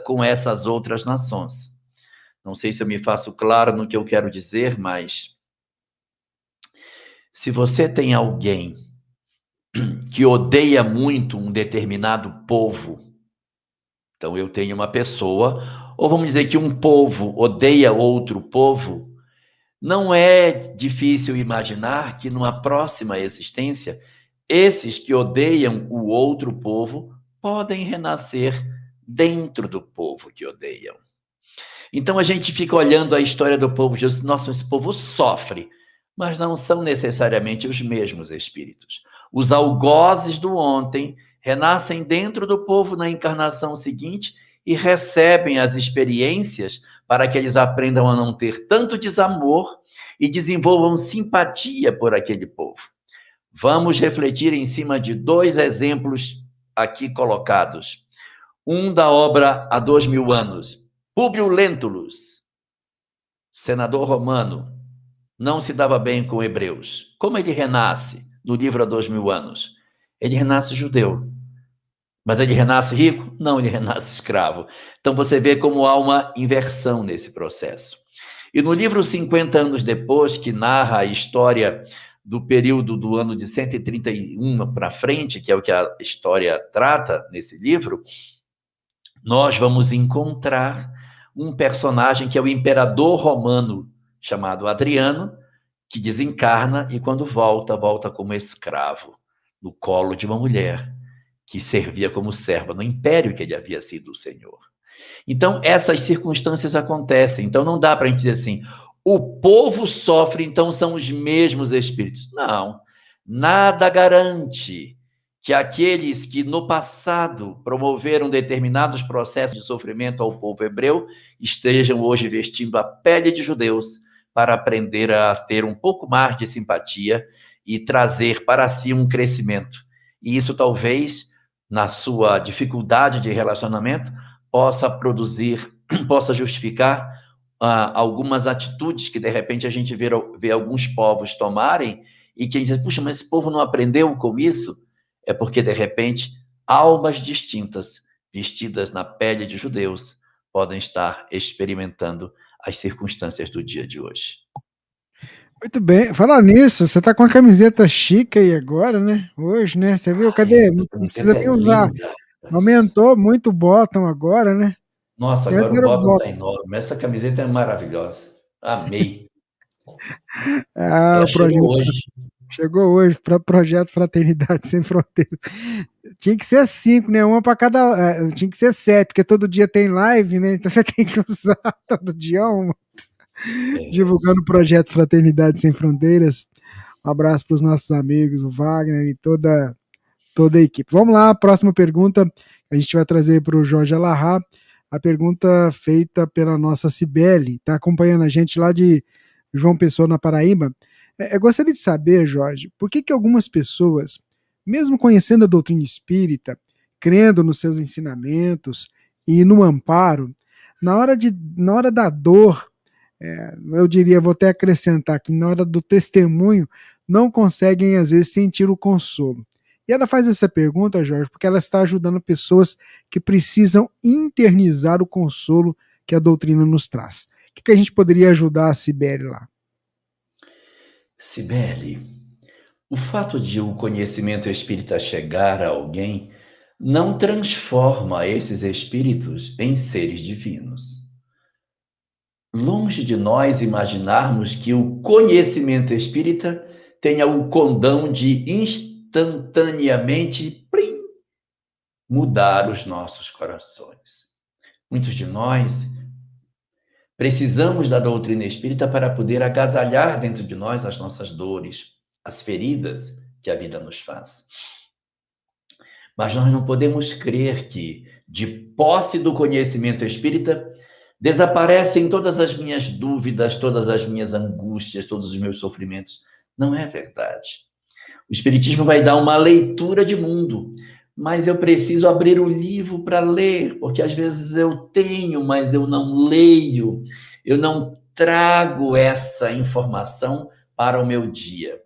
com essas outras nações. Não sei se eu me faço claro no que eu quero dizer, mas Se você tem alguém que odeia muito um determinado povo, então eu tenho uma pessoa, ou vamos dizer que um povo odeia outro povo, não é difícil imaginar que numa próxima existência, esses que odeiam o outro povo podem renascer dentro do povo que odeiam. Então a gente fica olhando a história do povo de Jesus, nossa, esse povo sofre, mas não são necessariamente os mesmos espíritos. Os algozes do ontem renascem dentro do povo na encarnação seguinte e recebem as experiências para que eles aprendam a não ter tanto desamor e desenvolvam simpatia por aquele povo. Vamos refletir em cima de 2 exemplos aqui colocados. Um da obra Há 2000 anos. Públio Lentulus, senador romano, não se dava bem com hebreus. Como ele renasce no livro Há 2000 anos? Ele renasce judeu. Mas ele renasce rico? Não, ele renasce escravo. Então você vê como há uma inversão nesse processo. E no livro 50 anos depois, que narra a história do período do ano de 131 para frente, que é o que a história trata nesse livro, nós vamos encontrar um personagem que é o imperador romano, chamado Adriano, que desencarna e quando volta, volta como escravo, no colo de uma mulher, que servia como serva no império que ele havia sido o senhor. Então, essas circunstâncias acontecem. Então, não dá para a gente dizer assim, o povo sofre, então são os mesmos espíritos. Não, nada garante que aqueles que no passado promoveram determinados processos de sofrimento ao povo hebreu estejam hoje vestindo a pele de judeus para aprender a ter um pouco mais de simpatia e trazer para si um crescimento. E isso talvez, na sua dificuldade de relacionamento, possa produzir, possa justificar algumas atitudes que, de repente, a gente vê alguns povos tomarem e que a gente diz, puxa, mas esse povo não aprendeu com isso? É porque, de repente, almas distintas, vestidas na pele de judeus, podem estar experimentando as circunstâncias do dia de hoje. Muito bem. Falar nisso, você tá com a camiseta chique aí agora, né? Hoje, né? Você viu? Cadê? Não precisa nem usar. Aumentou muito o bottom agora, né? Nossa, Que agora antes o era o bottom bottom. tá enorme. Essa camiseta é maravilhosa. Amei. Ah, Ela o projeto chegou hoje. chegou hoje para projeto Fraternidade Sem Fronteiras. Tinha que ser 5, né? Uma para cada. Tinha que ser 7, porque todo dia tem live, né? Então você tem que usar todo dia uma. Divulgando o projeto Fraternidade Sem Fronteiras. Um abraço para os nossos amigos, o Wagner e toda a equipe. Vamos lá, a próxima pergunta a gente vai trazer para o Jorge Alahá, a pergunta feita pela nossa Cibele, está acompanhando a gente lá de João Pessoa, na Paraíba. Eu gostaria de saber, Jorge, por que algumas pessoas, mesmo conhecendo a doutrina espírita, crendo nos seus ensinamentos e no amparo, na hora da dor, eu diria, vou até acrescentar que na hora do testemunho, não conseguem, às vezes, sentir o consolo. E ela faz essa pergunta, Jorge, porque ela está ajudando pessoas que precisam internizar o consolo que a doutrina nos traz. O que a gente poderia ajudar a Cibele lá? Cibele, o fato de o conhecimento espírita chegar a alguém não transforma esses espíritos em seres divinos. Longe de nós imaginarmos que o conhecimento espírita tenha o condão de instantaneamente mudar os nossos corações. Muitos de nós precisamos da doutrina espírita para poder agasalhar dentro de nós as nossas dores, as feridas que a vida nos faz. Mas nós não podemos crer que, de posse do conhecimento espírita, desaparecem todas as minhas dúvidas, todas as minhas angústias, todos os meus sofrimentos. Não é verdade. O Espiritismo vai dar uma leitura de mundo, mas eu preciso abrir o livro para ler, porque às vezes eu tenho, mas eu não leio, eu não trago essa informação para o meu dia.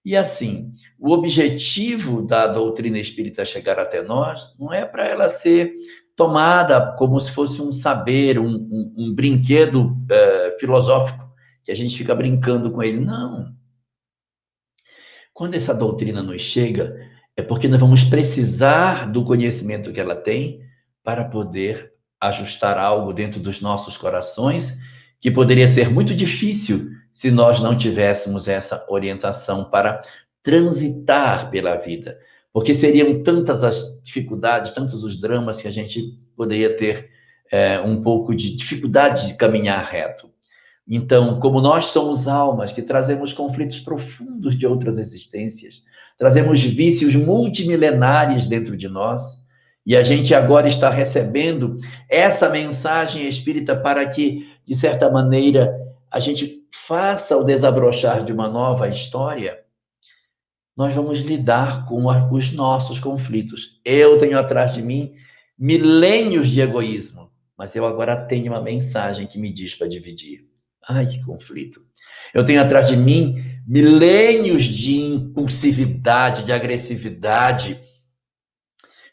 E assim, o objetivo da doutrina espírita chegar até nós não é para ela ser tomada como se fosse um saber, um brinquedo filosófico, que a gente fica brincando com ele. Não. Quando essa doutrina nos chega, é porque nós vamos precisar do conhecimento que ela tem para poder ajustar algo dentro dos nossos corações, que poderia ser muito difícil se nós não tivéssemos essa orientação para transitar pela vida. Porque seriam tantas as dificuldades, tantos os dramas que a gente poderia ter um pouco de dificuldade de caminhar reto. Então, como nós somos almas que trazemos conflitos profundos de outras existências, trazemos vícios multimilenares dentro de nós, e a gente agora está recebendo essa mensagem espírita para que, de certa maneira, a gente faça o desabrochar de uma nova história, nós vamos lidar com os nossos conflitos. Eu tenho atrás de mim milênios de egoísmo, mas eu agora tenho uma mensagem que me diz para dividir. Ai, que conflito. Eu tenho atrás de mim milênios de impulsividade, de agressividade,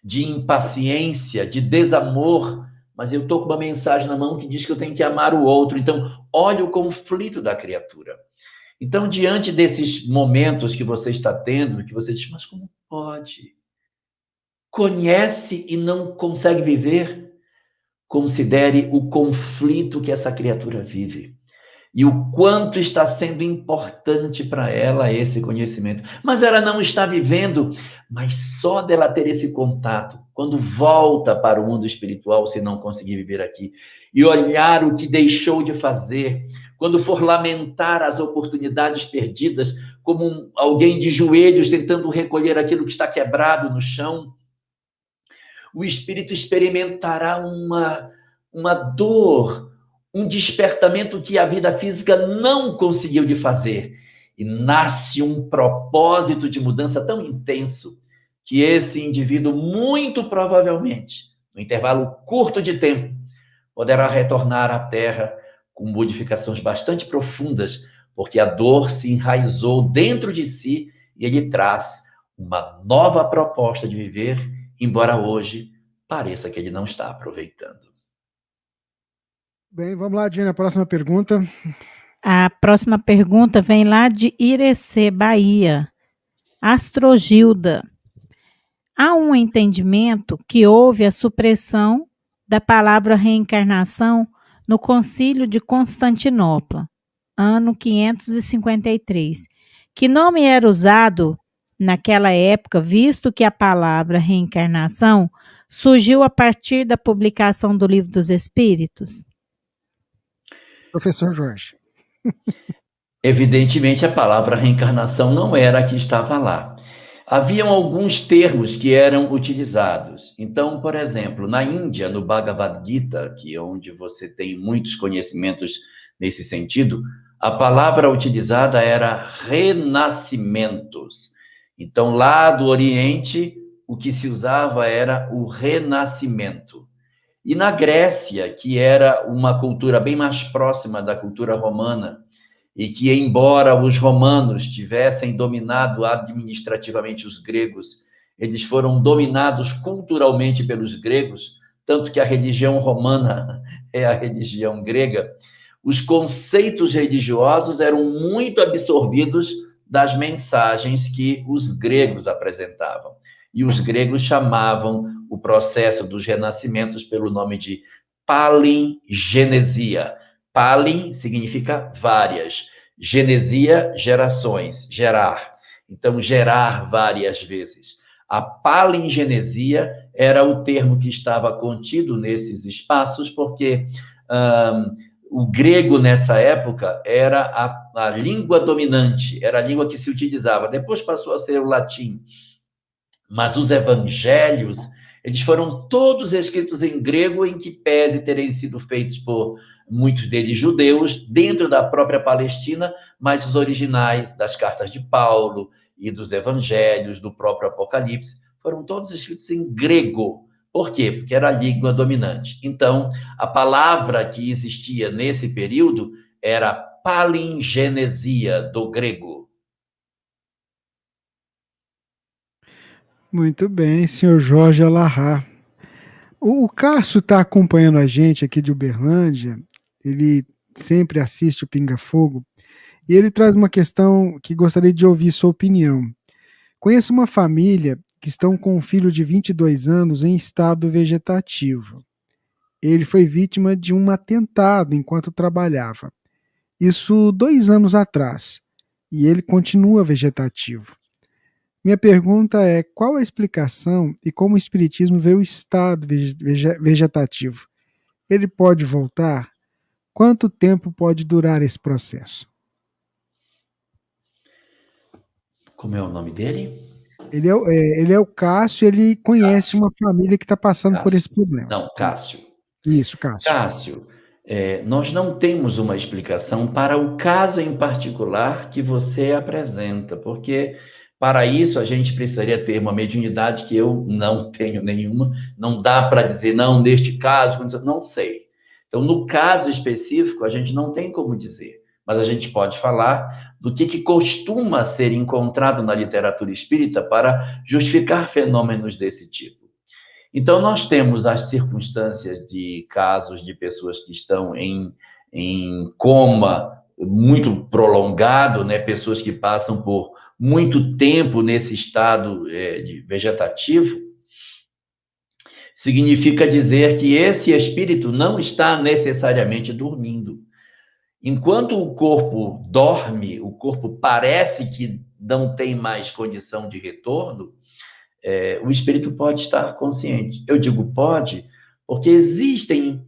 de impaciência, de desamor, mas eu estou com uma mensagem na mão que diz que eu tenho que amar o outro. Então, olha o conflito da criatura. Então, diante desses momentos que você está tendo, que você diz, mas como pode? Conhece e não consegue viver? Considere o conflito que essa criatura vive. E o quanto está sendo importante para ela esse conhecimento. Mas ela não está vivendo, mas só dela ter esse contato, quando volta para o mundo espiritual, se não conseguir viver aqui, e olhar o que deixou de fazer, quando for lamentar as oportunidades perdidas, como alguém de joelhos tentando recolher aquilo que está quebrado no chão, o espírito experimentará uma dor, um despertamento que a vida física não conseguiu de fazer. E nasce um propósito de mudança tão intenso que esse indivíduo, muito provavelmente, no intervalo curto de tempo, poderá retornar à Terra com modificações bastante profundas, porque a dor se enraizou dentro de si e ele traz uma nova proposta de viver, embora hoje pareça que ele não está aproveitando. Bem, vamos lá, Dina, próxima pergunta. A próxima pergunta vem lá de Irecê, Bahia. Astrogilda. Há um entendimento que houve a supressão da palavra reencarnação no Concílio de Constantinopla, ano 553. Que nome era usado naquela época, visto que a palavra reencarnação surgiu a partir da publicação do Livro dos Espíritos? Professor Jorge. Evidentemente, a palavra reencarnação não era a que estava lá. Haviam alguns termos que eram utilizados. Então, por exemplo, na Índia, no Bhagavad Gita, que é onde você tem muitos conhecimentos nesse sentido, a palavra utilizada era renascimentos. Então, lá do Oriente, o que se usava era o renascimento. E na Grécia, que era uma cultura bem mais próxima da cultura romana, e que, embora os romanos tivessem dominado administrativamente os gregos, eles foram dominados culturalmente pelos gregos, tanto que a religião romana é a religião grega, os conceitos religiosos eram muito absorvidos das mensagens que os gregos apresentavam. E os gregos chamavam o processo dos renascimentos pelo nome de palingenesia. Palin significa várias. Genesia, gerações, gerar. Então, gerar várias vezes. A palingenesia era o termo que estava contido nesses espaços, porque o grego, nessa época, era a língua dominante, era a língua que se utilizava. Depois passou a ser o latim. Mas os evangelhos, eles foram todos escritos em grego, em que pese terem sido feitos por muitos deles judeus, dentro da própria Palestina, mas os originais das cartas de Paulo e dos evangelhos, do próprio Apocalipse, foram todos escritos em grego. Por quê? Porque era a língua dominante. Então, a palavra que existia nesse período era palingenesia, do grego. Muito bem, senhor Jorge Alahá. O Cássio está acompanhando a gente aqui de Uberlândia, ele sempre assiste o Pinga Fogo, E ele traz uma questão que gostaria de ouvir sua opinião. Conheço uma família que estão com um filho de 22 anos em estado vegetativo. Ele foi vítima de um atentado enquanto trabalhava. Isso 2 anos atrás. E ele continua vegetativo. Minha pergunta é: qual a explicação e como o Espiritismo vê o estado vegetativo? Ele pode voltar? Quanto tempo pode durar esse processo? Como é o nome dele? Ele é o Cássio, ele conhece Cássio. uma família que está passando por esse problema. Não, Cássio. Isso, Cássio. Cássio, nós não temos uma explicação para o caso em particular que você apresenta, porque para isso a gente precisaria ter uma mediunidade que eu não tenho nenhuma, não dá para dizer, não, neste caso, não sei. Então, no caso específico, a gente não tem como dizer, mas a gente pode falar do que costuma ser encontrado na literatura espírita para justificar fenômenos desse tipo. Então, nós temos as circunstâncias de casos de pessoas que estão em coma muito prolongado, né? Pessoas que passam por muito tempo nesse estado de vegetativo, significa dizer que esse espírito não está necessariamente dormindo. Enquanto o corpo dorme, o corpo parece que não tem mais condição de retorno, o espírito pode estar consciente. Eu digo pode, porque existem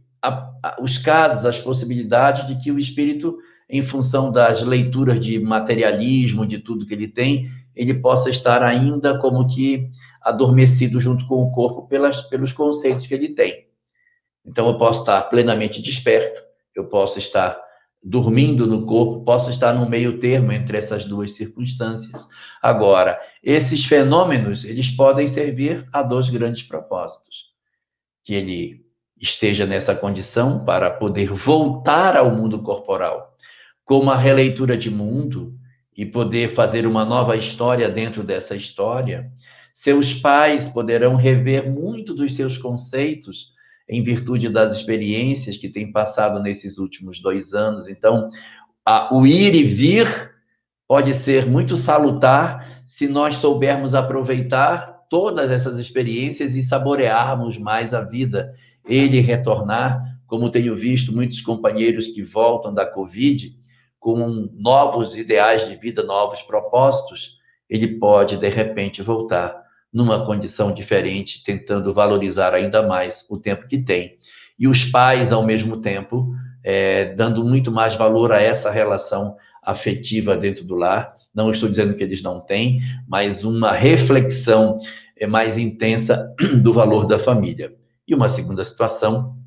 os casos, as possibilidades de que o espírito, em função das leituras de materialismo, de tudo que ele tem, ele possa estar ainda como que adormecido junto com o corpo pelos conceitos que ele tem. Então, eu posso estar plenamente desperto, eu posso estar dormindo no corpo, posso estar no meio termo entre essas duas circunstâncias. Agora, esses fenômenos, eles podem servir a dois grandes propósitos. Que ele esteja nessa condição para poder voltar ao mundo corporal, com uma releitura de mundo e poder fazer uma nova história dentro dessa história. Seus pais poderão rever muito dos seus conceitos em virtude das experiências que têm passado nesses últimos 2 anos. Então, o ir e vir pode ser muito salutar se nós soubermos aproveitar todas essas experiências e saborearmos mais a vida. Ele retornar, como tenho visto muitos companheiros que voltam da Covid com novos ideais de vida, novos propósitos, ele pode, de repente, voltar numa condição diferente, tentando valorizar ainda mais o tempo que tem. E os pais, ao mesmo tempo, dando muito mais valor a essa relação afetiva dentro do lar. Não estou dizendo que eles não têm, mas uma reflexão mais intensa do valor da família. E uma segunda situação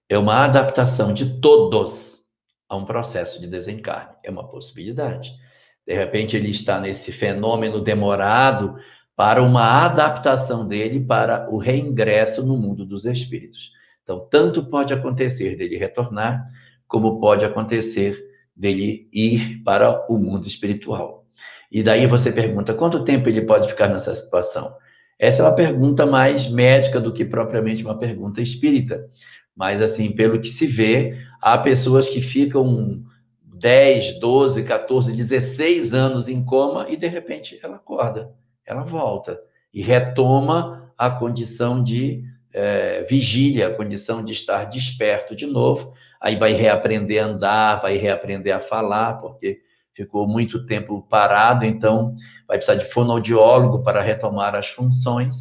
é uma adaptação de todos a um processo de desencarne. É uma possibilidade. De repente, ele está nesse fenômeno demorado para uma adaptação dele para o reingresso no mundo dos espíritos. Então, tanto pode acontecer dele retornar, como pode acontecer dele ir para o mundo espiritual. E daí você pergunta, quanto tempo ele pode ficar nessa situação? Essa é uma pergunta mais médica do que propriamente uma pergunta espírita. Mas, assim, pelo que se vê, há pessoas que ficam 10, 12, 14, 16 anos em coma e, de repente, ela acorda, ela volta e retoma a condição de vigília, a condição de estar desperto de novo. Aí vai reaprender a andar, vai reaprender a falar, porque ficou muito tempo parado, então vai precisar de fonoaudiólogo para retomar as funções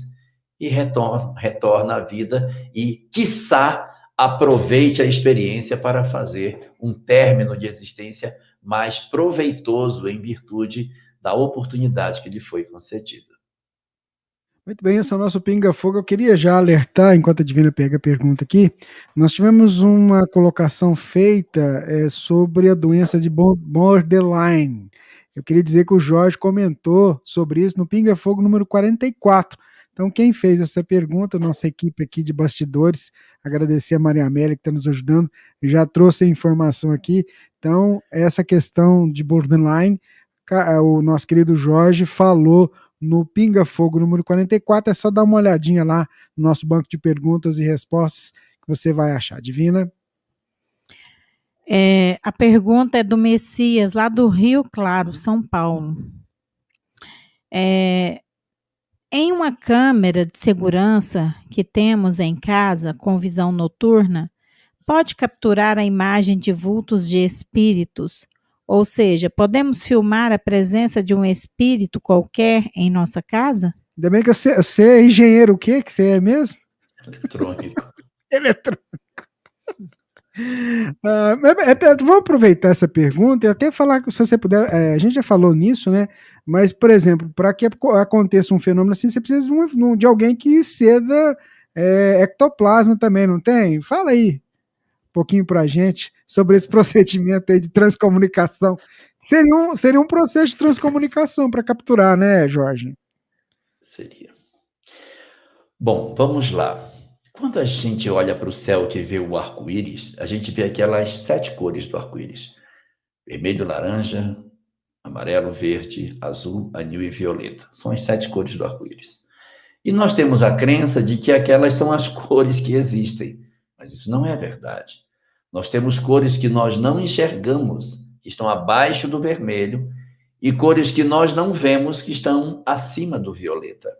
e retorna à vida e, quiçá, aproveite a experiência para fazer um término de existência mais proveitoso em virtude da oportunidade que lhe foi concedida. Muito bem, esse é o nosso Pinga Fogo. Eu queria já alertar, enquanto a Divina pega a pergunta aqui, nós tivemos uma colocação feita sobre a doença de borderline. Eu queria dizer que o Jorge comentou sobre isso no Pinga Fogo número 44. Então, quem fez essa pergunta, nossa equipe aqui de bastidores, agradecer a Maria Amélia que está nos ajudando, já trouxe a informação aqui. Então, essa questão de borderline, o nosso querido Jorge falou no Pinga Fogo número 44, é só dar uma olhadinha lá no nosso banco de perguntas e respostas que você vai achar. Divina? A pergunta é do Messias, lá do Rio Claro, São Paulo. Em uma câmera de segurança que temos em casa com visão noturna, pode capturar a imagem de vultos de espíritos? Ou seja, podemos filmar a presença de um espírito qualquer em nossa casa? Ainda bem que você é engenheiro, o quê que você é mesmo? Eletrônico. Eletrônico. Vamos aproveitar essa pergunta e até falar que, se você puder, a gente já falou nisso, né? Mas, por exemplo, para que aconteça um fenômeno assim, você precisa de alguém que ceda ectoplasma também, não tem? Fala aí um pouquinho para a gente sobre esse procedimento aí de transcomunicação. Seria um processo de transcomunicação para capturar, né, Jorge? Seria. Bom, vamos lá. Quando a gente olha para o céu que vê o arco-íris, a gente vê aquelas 7 cores do arco-íris: vermelho, laranja, amarelo, verde, azul, anil e violeta. São as 7 cores do arco-íris. E nós temos a crença de que aquelas são as cores que existem, mas isso não é verdade. Nós temos cores que nós não enxergamos, que estão abaixo do vermelho, e cores que nós não vemos, que estão acima do violeta.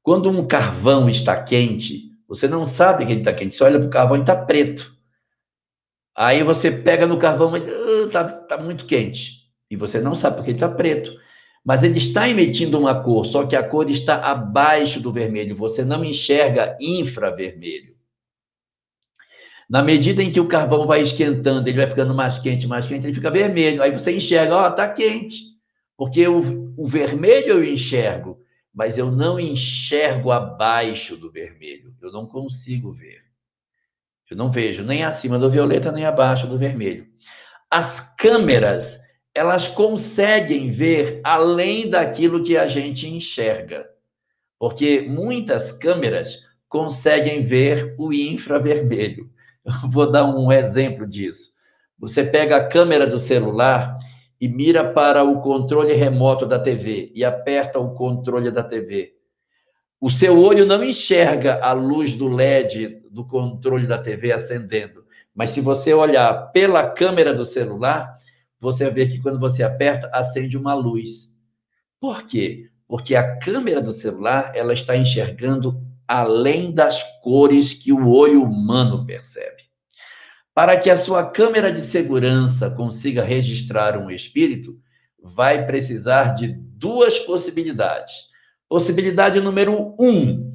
Quando um carvão está quente, você não sabe que ele está quente. Você olha para o carvão e está preto. Aí você pega no carvão e está muito quente. E você não sabe porque ele está preto. Mas ele está emitindo uma cor, só que a cor está abaixo do vermelho. Você não enxerga infravermelho. Na medida em que o carvão vai esquentando, ele vai ficando mais quente, ele fica vermelho. Aí você enxerga, está quente. Porque o vermelho eu enxergo, mas eu não enxergo abaixo do vermelho. Eu não consigo ver. Eu não vejo nem acima do violeta, nem abaixo do vermelho. As câmeras, elas conseguem ver além daquilo que a gente enxerga. Porque muitas câmeras conseguem ver o infravermelho. Eu vou dar um exemplo disso. Você pega a câmera do celular e mira para o controle remoto da TV e aperta o controle da TV. O seu olho não enxerga a luz do LED do controle da TV acendendo, mas se você olhar pela câmera do celular, você vai ver que quando você aperta, acende uma luz. Por quê? Porque a câmera do celular, ela está enxergando além das cores que o olho humano percebe. Para que a sua câmera de segurança consiga registrar um espírito, vai precisar de 2 possibilidades. Possibilidade número 1,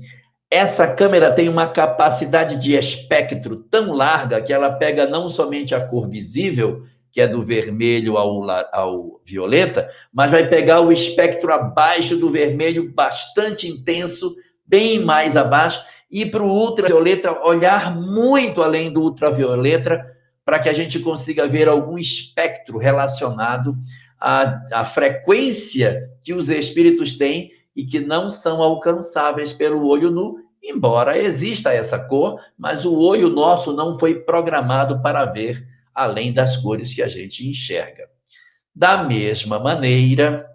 essa câmera tem uma capacidade de espectro tão larga que ela pega não somente a cor visível, que é do vermelho ao violeta, mas vai pegar o espectro abaixo do vermelho, bastante intenso, bem mais abaixo, e para o ultravioleta olhar muito além do ultravioleta, para que a gente consiga ver algum espectro relacionado à frequência que os espíritos têm e que não são alcançáveis pelo olho nu, embora exista essa cor, mas o olho nosso não foi programado para ver além das cores que a gente enxerga. Da mesma maneira,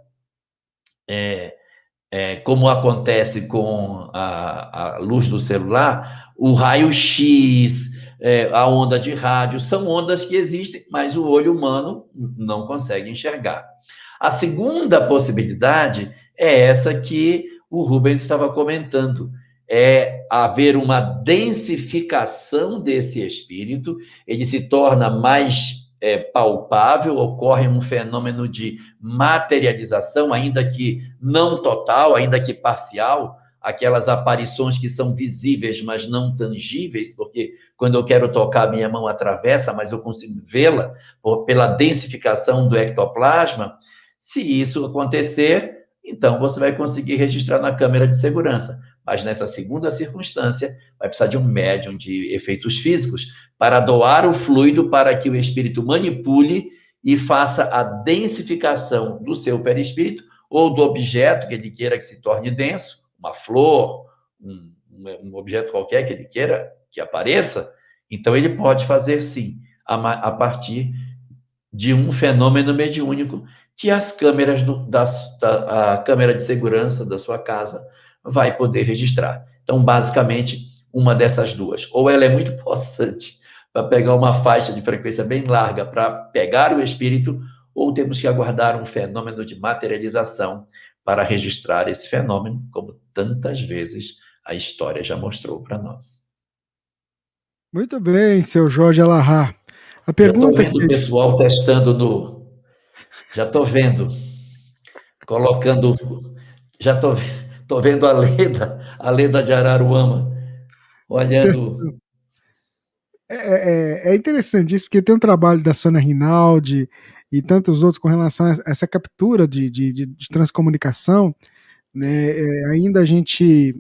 como acontece com a luz do celular, o raio-x, a onda de rádio, são ondas que existem, mas o olho humano não consegue enxergar. A segunda possibilidade é essa que o Rubens estava comentando, é haver uma densificação desse espírito, ele se torna mais palpável, ocorre um fenômeno de materialização, ainda que não total, ainda que parcial, aquelas aparições que são visíveis, mas não tangíveis, porque quando eu quero tocar, minha mão atravessa, mas eu consigo vê-la pela densificação do ectoplasma. Se isso acontecer, então você vai conseguir registrar na câmera de segurança. Mas nessa segunda circunstância, vai precisar de um médium de efeitos físicos para doar o fluido para que o espírito manipule e faça a densificação do seu perispírito ou do objeto que ele queira que se torne denso, uma flor, um objeto qualquer que ele queira que apareça. Então, ele pode fazer, sim, a partir de um fenômeno mediúnico que as câmeras a câmera de segurança da sua casa vai poder registrar. Então, basicamente, uma dessas duas. Ou ela é muito possante para pegar uma faixa de frequência bem larga para pegar o espírito, ou temos que aguardar um fenômeno de materialização para registrar esse fenômeno, como tantas vezes a história já mostrou para nós. Muito bem, seu Jorge Alahá. A Já estou pergunta vendo o pessoal testando no... Já estou vendo. Colocando... Já estou vendo a Leda de Araruama, olhando... É interessante isso, porque tem um trabalho da Sônia Rinaldi e tantos outros com relação a essa captura de transcomunicação, né? Ainda a gente...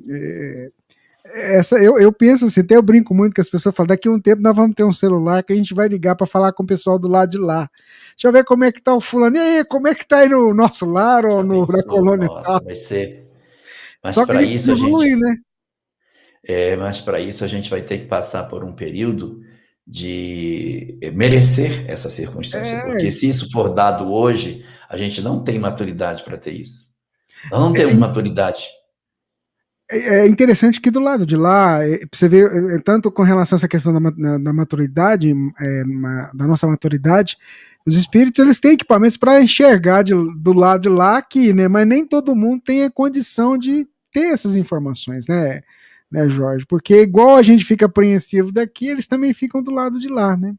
eu penso assim, até eu brinco muito que as pessoas falam, daqui a um tempo nós vamos ter um celular que a gente vai ligar para falar com o pessoal do lado de lá. Deixa eu ver como é que tá o fulano. E aí, como é que tá aí no nosso lar ou na colônia Nossa, tal? vai ser... Mas Só que a para gente isso precisa a gente... evoluir, né? Mas para isso a gente vai ter que passar por um período de merecer essa circunstância, porque se isso for dado hoje, a gente não tem maturidade para ter isso. Nós não temos maturidade. É interessante que do lado de lá, você vê, tanto com relação a essa questão da maturidade, da nossa maturidade, os espíritos eles têm equipamentos para enxergar do lado de lá aqui, né? Mas nem todo mundo tem a condição de ter essas informações, né, Jorge? Porque igual a gente fica apreensivo daqui, eles também ficam do lado de lá, né?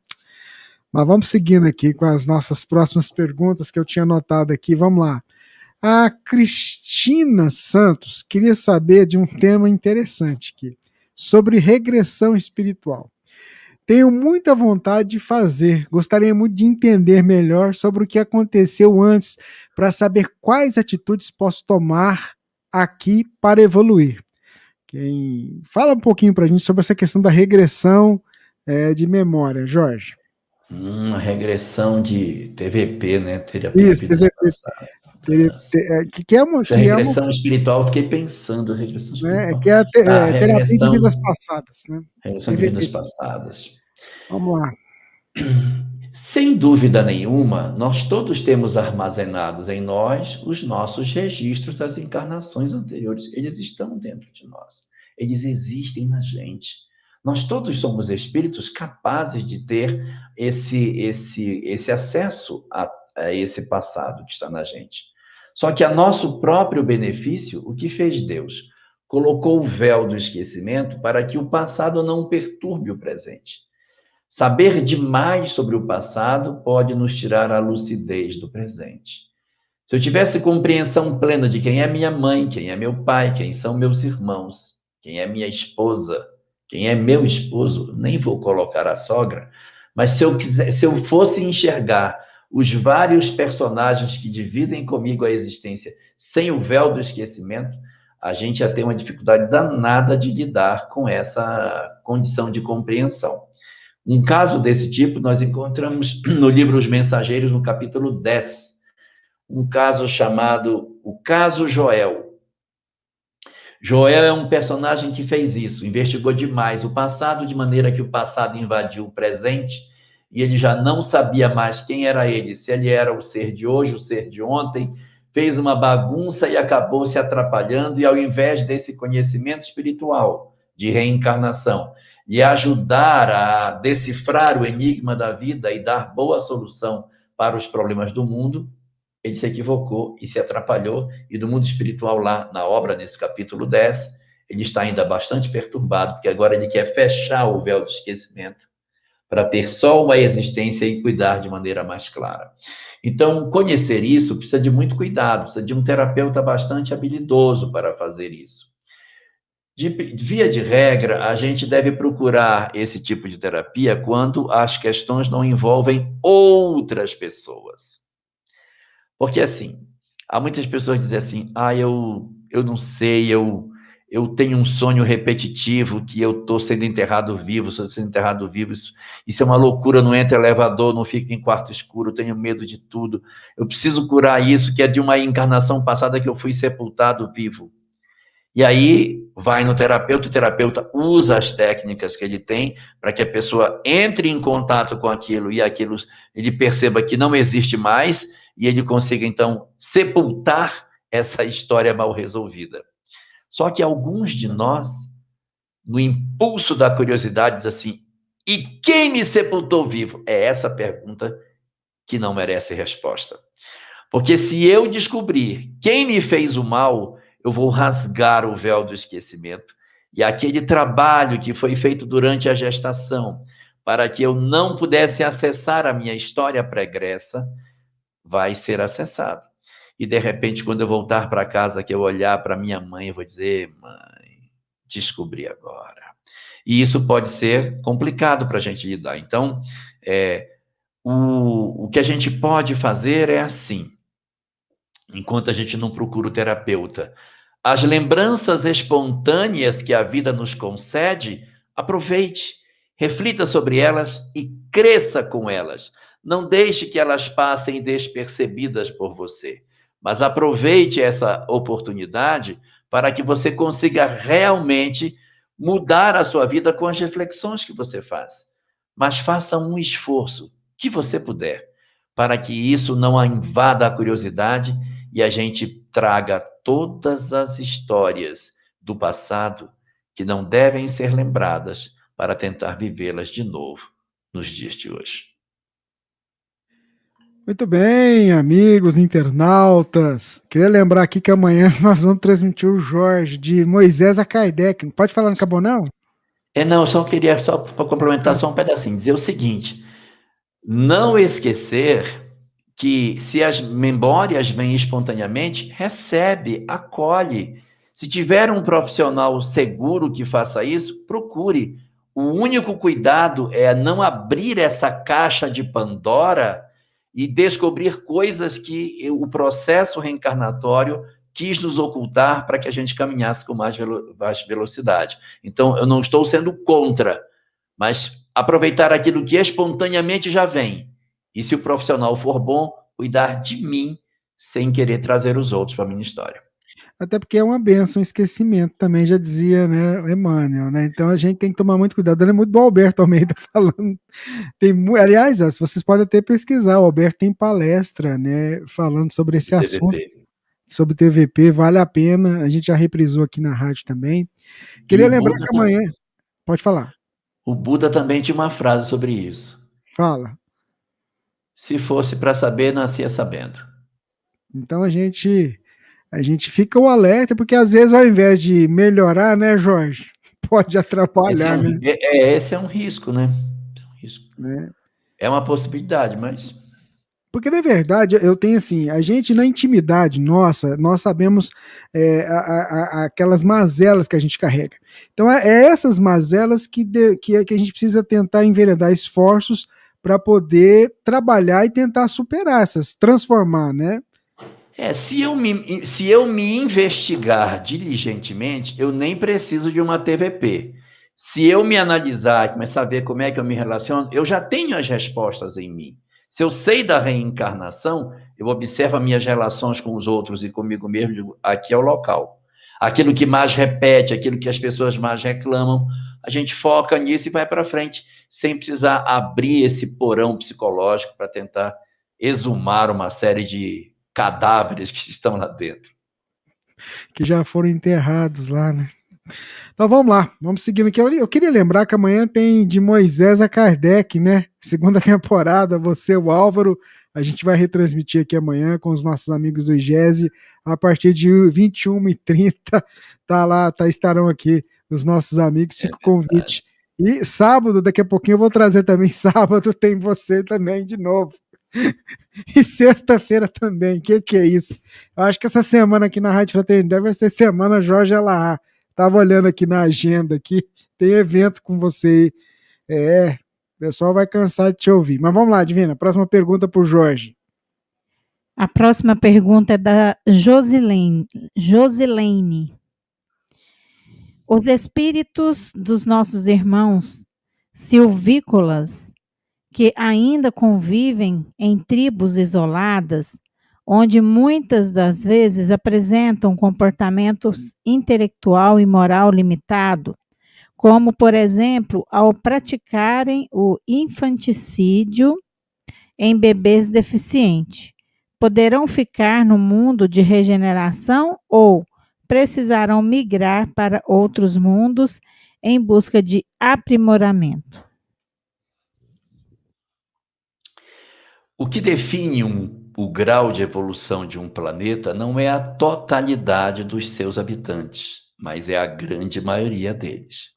Mas vamos seguindo aqui com as nossas próximas perguntas que eu tinha anotado aqui. Vamos lá. A Cristina Santos queria saber de um tema interessante aqui, sobre regressão espiritual. Tenho muita vontade de fazer, gostaria muito de entender melhor sobre o que aconteceu antes, para saber quais atitudes posso tomar aqui para evoluir. Fala um pouquinho para a gente sobre essa questão da regressão de memória, Jorge. Regressão de TVP, né? Terapia Isso, TVP. Regressão espiritual, fiquei pensando, regressão espiritual. Que é a terapia de vidas passadas, né? Regressão de vidas passadas. Vamos lá. Sem dúvida nenhuma, nós todos temos armazenados em nós os nossos registros das encarnações anteriores. Eles estão dentro de nós. Eles existem na gente. Nós todos somos espíritos capazes de ter esse acesso a esse passado que está na gente. Só que a nosso próprio benefício, o que fez Deus? Colocou o véu do esquecimento para que o passado não perturbe o presente. Saber demais sobre o passado pode nos tirar a lucidez do presente. Se eu tivesse compreensão plena de quem é minha mãe, quem é meu pai, quem são meus irmãos, quem é minha esposa, quem é meu esposo, nem vou colocar a sogra, mas se eu fosse enxergar os vários personagens que dividem comigo a existência sem o véu do esquecimento, a gente ia ter uma dificuldade danada de lidar com essa condição de compreensão. Um caso desse tipo nós encontramos no livro Os Mensageiros, no capítulo 10, um caso chamado o Caso Joel. Joel é um personagem que fez isso, investigou demais o passado, de maneira que o passado invadiu o presente, e ele já não sabia mais quem era ele, se ele era o ser de hoje, o ser de ontem, fez uma bagunça e acabou se atrapalhando, e ao invés desse conhecimento espiritual de reencarnação, e ajudar a decifrar o enigma da vida e dar boa solução para os problemas do mundo, ele se equivocou e se atrapalhou, e do mundo espiritual lá, na obra, nesse capítulo 10, ele está ainda bastante perturbado, porque agora ele quer fechar o véu do esquecimento para ter só uma existência e cuidar de maneira mais clara. Então, conhecer isso precisa de muito cuidado, precisa de um terapeuta bastante habilidoso para fazer isso. Via de regra, a gente deve procurar esse tipo de terapia quando as questões não envolvem outras pessoas. Porque, assim, há muitas pessoas que dizem assim, eu não sei, eu tenho um sonho repetitivo que eu estou sendo enterrado vivo, isso é uma loucura, não entra elevador, não fico em quarto escuro, tenho medo de tudo, eu preciso curar isso, que é de uma encarnação passada que eu fui sepultado vivo. E aí, vai no terapeuta, o terapeuta usa as técnicas que ele tem para que a pessoa entre em contato com aquilo e aquilo ele perceba que não existe mais e ele consiga, então, sepultar essa história mal resolvida. Só que alguns de nós, no impulso da curiosidade, diz assim, E quem me sepultou vivo? É essa pergunta que não merece resposta. Porque se eu descobrir quem me fez o mal, eu vou rasgar o véu do esquecimento. E aquele trabalho que foi feito durante a gestação, para que eu não pudesse acessar a minha história pregressa, vai ser acessado. E de repente, quando eu voltar para casa, que eu olhar para minha mãe, eu vou dizer: mãe, descobri agora. E isso pode ser complicado para a gente lidar. Então, o que a gente pode fazer é assim, enquanto a gente não procura o terapeuta. As lembranças espontâneas que a vida nos concede, aproveite, reflita sobre elas e cresça com elas. Não deixe que elas passem despercebidas por você, mas aproveite essa oportunidade para que você consiga realmente mudar a sua vida com as reflexões que você faz. Mas faça um esforço que você puder, para que isso não invada a curiosidade e a gente traga todas as histórias do passado que não devem ser lembradas para tentar vivê-las de novo nos dias de hoje. Muito bem, amigos internautas. Queria lembrar aqui que amanhã nós vamos transmitir o Jorge, de Moisés a Kardec. Não pode falar, não acabou, não? Não, eu só queria, só para complementar só um pedacinho, dizer o seguinte: não esquecer que se as memórias vêm espontaneamente, recebe, acolhe. Se tiver um profissional seguro que faça isso, procure. O único cuidado é não abrir essa caixa de Pandora e descobrir coisas que o processo reencarnatório quis nos ocultar para que a gente caminhasse com mais velocidade. Então, eu não estou sendo contra, mas aproveitar aquilo que espontaneamente já vem. E se o profissional for bom, cuidar de mim sem querer trazer os outros para a minha história. Até porque é uma benção, um esquecimento também, já dizia, né, Emmanuel, né? Então a gente tem que tomar muito cuidado. Eu lembro muito do Alberto Almeida falando. Aliás, vocês podem até pesquisar, o Alberto tem palestra, né, falando sobre esse assunto, sobre TVP, vale a pena. A gente já reprisou aqui na rádio também. Queria lembrar que amanhã. Pode falar. O Buda também tinha uma frase sobre isso. Fala. Se fosse para saber, nascia sabendo. Então a gente fica o alerta, porque às vezes ao invés de melhorar, né, Jorge, pode atrapalhar, né? Esse é um risco, né? Né? É uma possibilidade, mas... Porque, na verdade, eu tenho assim, a gente na intimidade nossa, nós sabemos aquelas mazelas que a gente carrega. Então, é essas mazelas que a gente precisa tentar enveredar esforços para poder trabalhar e tentar superar essas, transformar, né? Se eu me investigar diligentemente, eu nem preciso de uma TVP. Se eu me analisar e começar a ver como é que eu me relaciono, eu já tenho as respostas em mim. Se eu sei da reencarnação, eu observo as minhas relações com os outros e comigo mesmo, digo, aqui é o local. Aquilo que mais repete, aquilo que as pessoas mais reclamam, a gente foca nisso e vai para frente, sem precisar abrir esse porão psicológico para tentar exumar uma série de cadáveres que estão lá dentro. Que já foram enterrados lá, né? Então vamos lá, vamos seguindo aqui. Eu queria lembrar que amanhã tem de Moisés a Kardec, né? Segunda temporada, você, o Álvaro. A gente vai retransmitir aqui amanhã com os nossos amigos do IGESE a partir de 21h30. Estarão aqui os nossos amigos. Fica o convite. E sábado, daqui a pouquinho eu vou trazer também. Sábado tem você também de novo. E sexta-feira também. Que é isso? Eu acho que essa semana aqui na Rádio Fraternidade vai ser semana Jorge Alahá. Tava olhando aqui na agenda aqui, tem evento com você. O pessoal vai cansar de te ouvir. Mas vamos lá, Divina, próxima pergunta para o Jorge. A próxima pergunta é da Josilene. Os espíritos dos nossos irmãos silvícolas, que ainda convivem em tribos isoladas, onde muitas das vezes apresentam comportamentos intelectual e moral limitado, como, por exemplo, ao praticarem o infanticídio em bebês deficientes, poderão ficar no mundo de regeneração ou precisarão migrar para outros mundos em busca de aprimoramento? O que define o grau de evolução de um planeta não é a totalidade dos seus habitantes, mas é a grande maioria deles.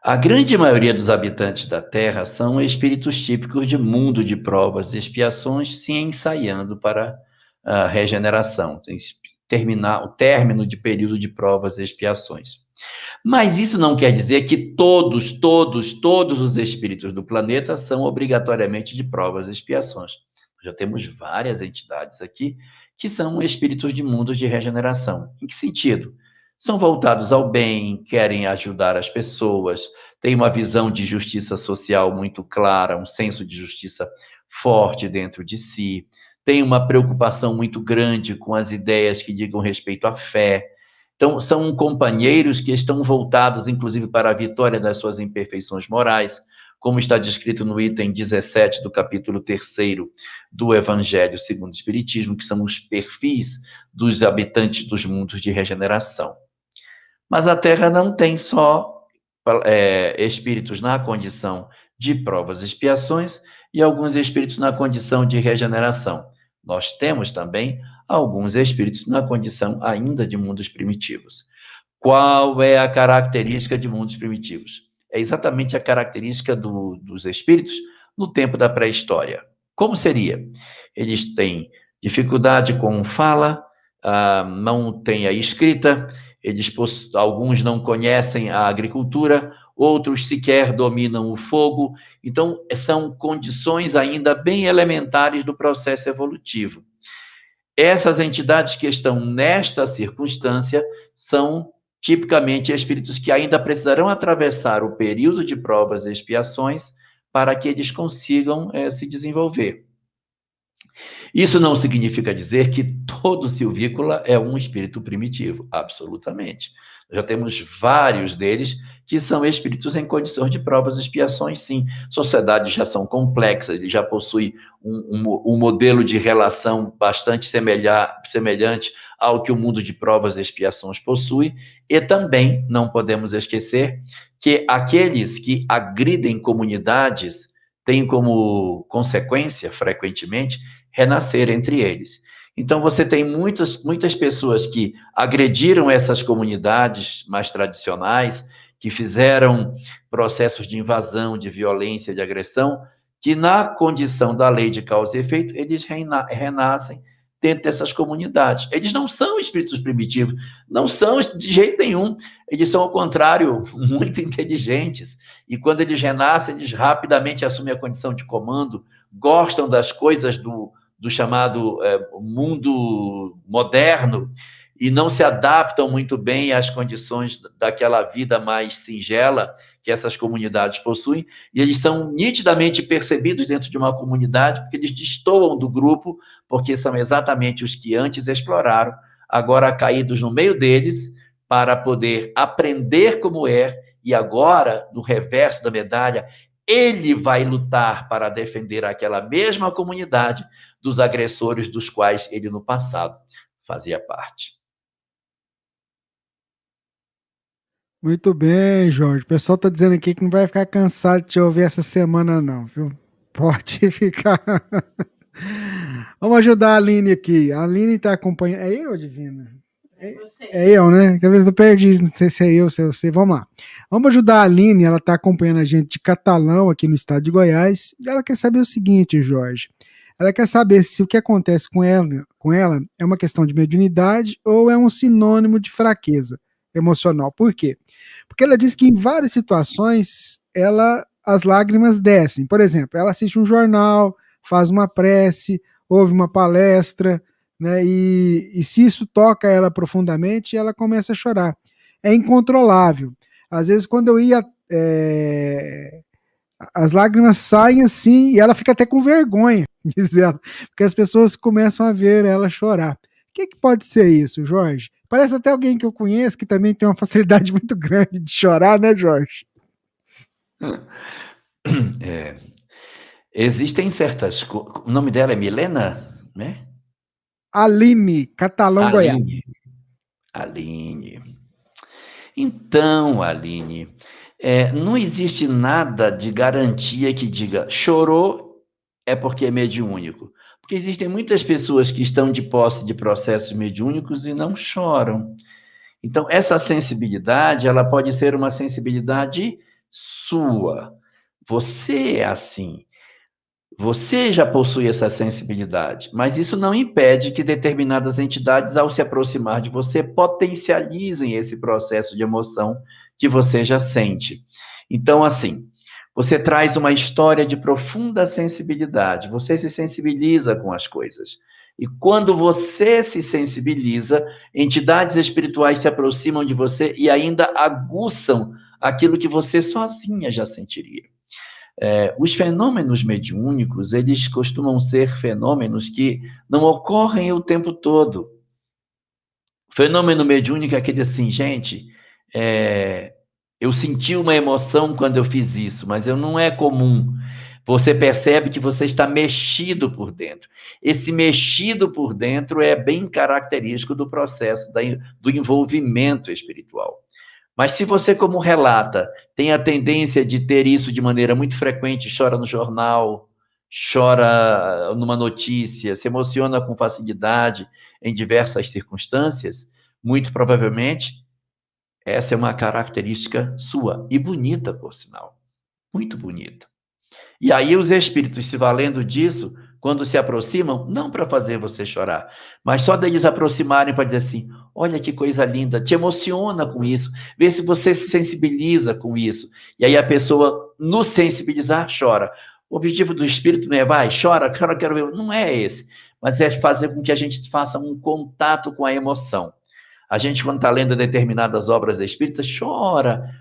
A grande maioria dos habitantes da Terra são espíritos típicos de mundo de provas e expiações, se ensaiando para a regeneração, terminar o término de período de provas e expiações. Mas isso não quer dizer que todos os espíritos do planeta são obrigatoriamente de provas e expiações. Já temos várias entidades aqui que são espíritos de mundos de regeneração. Em que sentido? São voltados ao bem, querem ajudar as pessoas, têm uma visão de justiça social muito clara, um senso de justiça forte dentro de si, têm uma preocupação muito grande com as ideias que digam respeito à fé. Então, são companheiros que estão voltados, inclusive, para a vitória das suas imperfeições morais, como está descrito no item 17 do capítulo 3º do Evangelho segundo o Espiritismo, que são os perfis dos habitantes dos mundos de regeneração. Mas a Terra não tem só espíritos na condição de provas e expiações e alguns espíritos na condição de regeneração. Nós temos também alguns espíritos na condição ainda de mundos primitivos. Qual é a característica de mundos primitivos? É exatamente a característica dos espíritos no tempo da pré-história. Como seria? Eles têm dificuldade com fala, não têm a escrita, alguns não conhecem a agricultura, outros sequer dominam o fogo. Então, são condições ainda bem elementares do processo evolutivo. Essas entidades que estão nesta circunstância são tipicamente espíritos que ainda precisarão atravessar o período de provas e expiações para que eles consigam se desenvolver. Isso não significa dizer que todo silvícola é um espírito primitivo, absolutamente. Já temos vários deles que são espíritos em condições de provas e expiações, sim. Sociedades já são complexas, ele já possui um modelo de relação bastante semelhante ao que o mundo de provas e expiações possui, e também não podemos esquecer que aqueles que agridem comunidades têm como consequência, frequentemente, renascer entre eles. Então, você tem muitas pessoas que agrediram essas comunidades mais tradicionais, que fizeram processos de invasão, de violência, de agressão, que na condição da lei de causa e efeito, eles renascem dentro dessas comunidades. Eles não são espíritos primitivos, não são de jeito nenhum, eles são, ao contrário, muito inteligentes, e quando eles renascem, eles rapidamente assumem a condição de comando, gostam das coisas do chamado mundo moderno e não se adaptam muito bem às condições daquela vida mais singela que essas comunidades possuem, e eles são nitidamente percebidos dentro de uma comunidade, porque eles destoam do grupo, porque são exatamente os que antes exploraram, agora caídos no meio deles, para poder aprender como é, e agora, no reverso da medalha, ele vai lutar para defender aquela mesma comunidade dos agressores dos quais ele no passado fazia parte. Muito bem, Jorge. O pessoal está dizendo aqui que não vai ficar cansado de te ouvir essa semana, não, viu? Pode ficar. Vamos ajudar a Aline aqui. A Aline está acompanhando. É eu, Divina? É eu, né? Eu perdi, não sei se é eu, se é você. Vamos lá. Vamos ajudar a Aline, ela está acompanhando a gente de Catalão, aqui no estado de Goiás. E ela quer saber o seguinte, Jorge. Ela quer saber se o que acontece com ela é uma questão de mediunidade ou é um sinônimo de fraqueza emocional. Por quê? Porque ela diz que em várias situações as lágrimas descem. Por exemplo, ela assiste um jornal, faz uma prece, ouve uma palestra, né, e se isso toca ela profundamente, ela começa a chorar. É incontrolável. Às vezes, quando eu ia, as lágrimas saem assim, e ela fica até com vergonha, diz ela, porque as pessoas começam a ver ela chorar. O que pode ser isso, Jorge? Parece até alguém que eu conheço que também tem uma facilidade muito grande de chorar, né, Jorge? Existem certas... O nome dela é Milena, né? Aline, Catalão, Goiás. Aline. Então, Aline, não existe nada de garantia que diga chorou, é porque é mediúnico? Porque existem muitas pessoas que estão de posse de processos mediúnicos e não choram. Então, essa sensibilidade, ela pode ser uma sensibilidade sua. Você é assim. Você já possui essa sensibilidade, mas isso não impede que determinadas entidades, ao se aproximar de você, potencializem esse processo de emoção que você já sente. Então, assim, você traz uma história de profunda sensibilidade, você se sensibiliza com as coisas. E quando você se sensibiliza, entidades espirituais se aproximam de você e ainda aguçam aquilo que você sozinha já sentiria. Os fenômenos mediúnicos, eles costumam ser fenômenos que não ocorrem o tempo todo. O fenômeno mediúnico é aquele assim, gente, eu senti uma emoção quando eu fiz isso, mas não é comum. Você percebe que você está mexido por dentro. Esse mexido por dentro é bem característico do processo do envolvimento espiritual. Mas se você, como relata, tem a tendência de ter isso de maneira muito frequente, chora no jornal, chora numa notícia, se emociona com facilidade em diversas circunstâncias, muito provavelmente essa é uma característica sua, e bonita, por sinal, muito bonita. E aí os espíritos, se valendo disso, quando se aproximam, não para fazer você chorar, mas só deles aproximarem para dizer assim, olha que coisa linda, te emociona com isso, vê se você se sensibiliza com isso. E aí a pessoa, no sensibilizar, chora. O objetivo do espírito não é, vai, chora, chora, quero ver. Não é esse, mas é fazer com que a gente faça um contato com a emoção. A gente, quando está lendo determinadas obras espíritas, chora.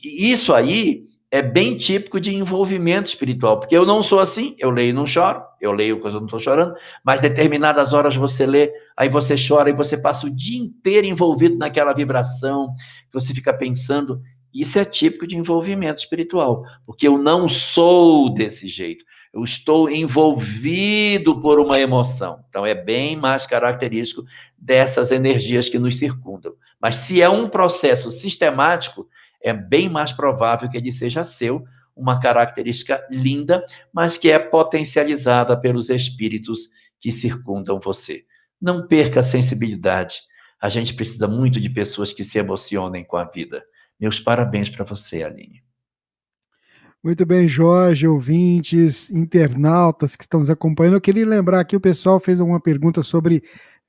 Isso aí é bem típico de envolvimento espiritual, porque eu não sou assim, eu leio e não choro, eu leio coisa eu não estou chorando, mas determinadas horas você lê, aí você chora e você passa o dia inteiro envolvido naquela vibração, você fica pensando, isso é típico de envolvimento espiritual, porque eu não sou desse jeito, eu estou envolvido por uma emoção, então é bem mais característico dessas energias que nos circundam. Mas se é um processo sistemático, é bem mais provável que ele seja seu, uma característica linda, mas que é potencializada pelos espíritos que circundam você. Não perca a sensibilidade. A gente precisa muito de pessoas que se emocionem com a vida. Meus parabéns para você, Aline. Muito bem, Jorge, ouvintes, internautas que estão nos acompanhando. Eu queria lembrar aqui, o pessoal fez alguma pergunta sobre,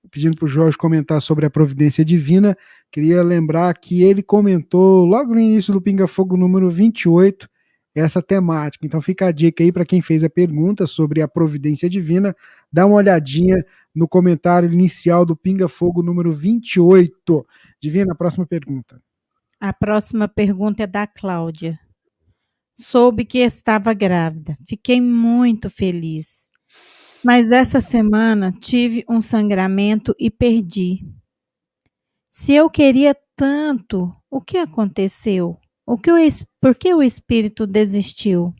pedindo para o Jorge comentar sobre a providência divina. Queria lembrar que ele comentou logo no início do Pinga Fogo número 28, essa temática. Então fica a dica aí para quem fez a pergunta sobre a providência divina, dá uma olhadinha no comentário inicial do Pinga Fogo número 28. Divina, a próxima pergunta. A próxima pergunta é da Cláudia. Soube que estava grávida. Fiquei muito feliz. Mas essa semana tive um sangramento e perdi. Se eu queria tanto, o que aconteceu? Por que o espírito desistiu?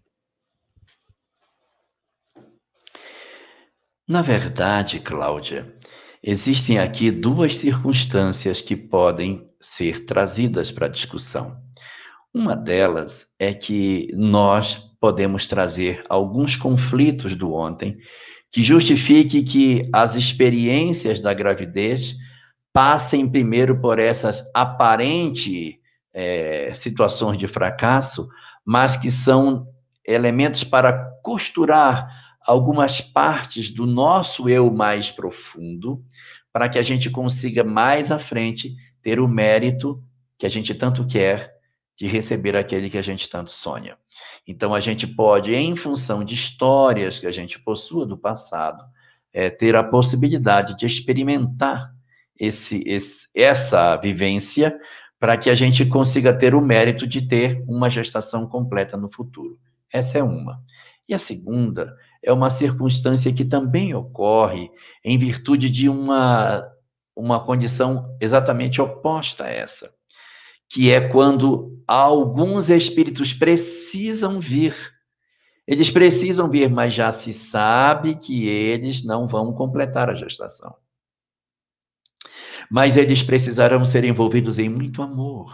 Na verdade, Cláudia, existem aqui duas circunstâncias que podem ser trazidas para a discussão. Uma delas é que nós podemos trazer alguns conflitos do ontem que justifique que as experiências da gravidez passem primeiro por essas aparentes situações de fracasso, mas que são elementos para costurar algumas partes do nosso eu mais profundo, para que a gente consiga mais à frente ter o mérito que a gente tanto quer de receber aquele que a gente tanto sonha. Então, a gente pode, em função de histórias que a gente possua do passado, ter a possibilidade de experimentar essa vivência para que a gente consiga ter o mérito de ter uma gestação completa no futuro. Essa é uma. E a segunda é uma circunstância que também ocorre em virtude de uma condição exatamente oposta a essa, que é quando alguns espíritos precisam vir. Eles precisam vir, mas já se sabe que eles não vão completar a gestação. Mas eles precisarão ser envolvidos em muito amor,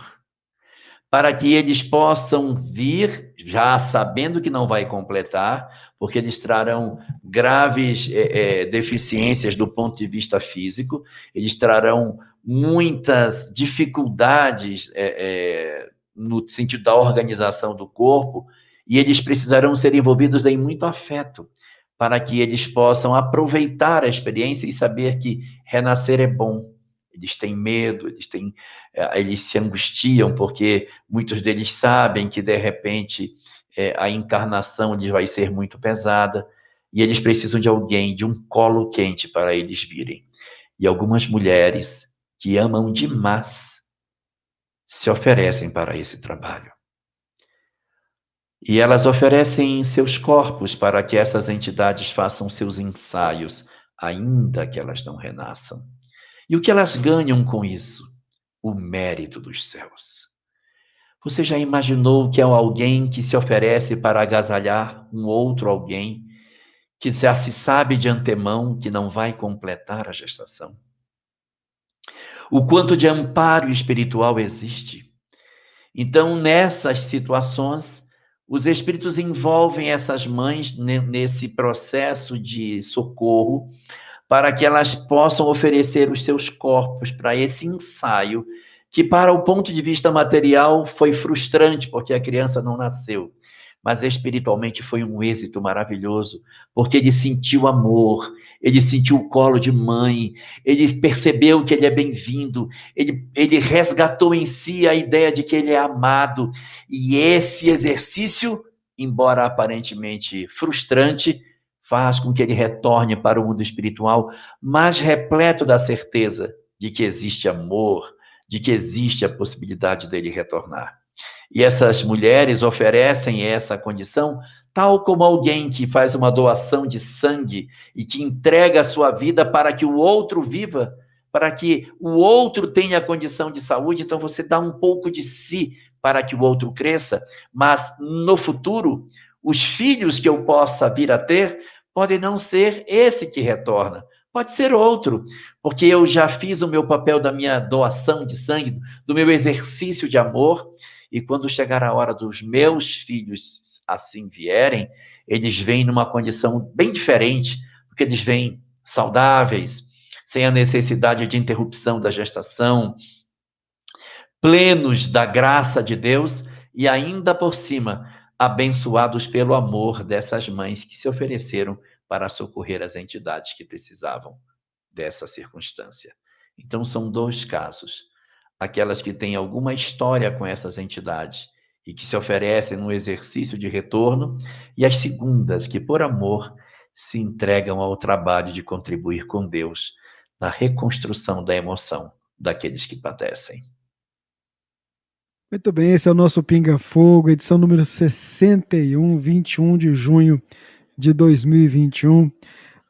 para que eles possam vir, já sabendo que não vai completar, porque eles trarão graves deficiências do ponto de vista físico, eles trarão muitas dificuldades no sentido da organização do corpo, e eles precisarão ser envolvidos em muito afeto, para que eles possam aproveitar a experiência e saber que renascer é bom. Eles têm medo, eles se angustiam, porque muitos deles sabem que, de repente, a encarnação lhes vai ser muito pesada, e eles precisam de alguém, de um colo quente para eles virem. E algumas mulheres que amam demais se oferecem para esse trabalho. E elas oferecem seus corpos para que essas entidades façam seus ensaios, ainda que elas não renasçam. E o que elas ganham com isso? O mérito dos céus. Você já imaginou que é alguém que se oferece para agasalhar um outro alguém que já se sabe de antemão que não vai completar a gestação? O quanto de amparo espiritual existe? Então, nessas situações, os espíritos envolvem essas mães nesse processo de socorro, para que elas possam oferecer os seus corpos para esse ensaio, que para o ponto de vista material foi frustrante, porque a criança não nasceu, mas espiritualmente foi um êxito maravilhoso, porque ele sentiu amor, ele sentiu o colo de mãe, ele percebeu que ele é bem-vindo, ele resgatou em si a ideia de que ele é amado, e esse exercício, embora aparentemente frustrante, faz com que ele retorne para o mundo espiritual mais repleto da certeza de que existe amor, de que existe a possibilidade dele retornar. E essas mulheres oferecem essa condição, tal como alguém que faz uma doação de sangue e que entrega a sua vida para que o outro viva, para que o outro tenha condição de saúde. Então você dá um pouco de si para que o outro cresça, mas no futuro, os filhos que eu possa vir a ter pode não ser esse que retorna, pode ser outro, porque eu já fiz o meu papel da minha doação de sangue, do meu exercício de amor, e quando chegar a hora dos meus filhos assim vierem, eles vêm numa condição bem diferente, porque eles vêm saudáveis, sem a necessidade de interrupção da gestação, plenos da graça de Deus e ainda por cima, abençoados pelo amor dessas mães que se ofereceram para socorrer as entidades que precisavam dessa circunstância. Então, são dois casos. Aquelas que têm alguma história com essas entidades e que se oferecem no exercício de retorno, e as segundas que, por amor, se entregam ao trabalho de contribuir com Deus na reconstrução da emoção daqueles que padecem. Muito bem, esse é o nosso Pinga Fogo, edição número 61, 21 de junho de 2021.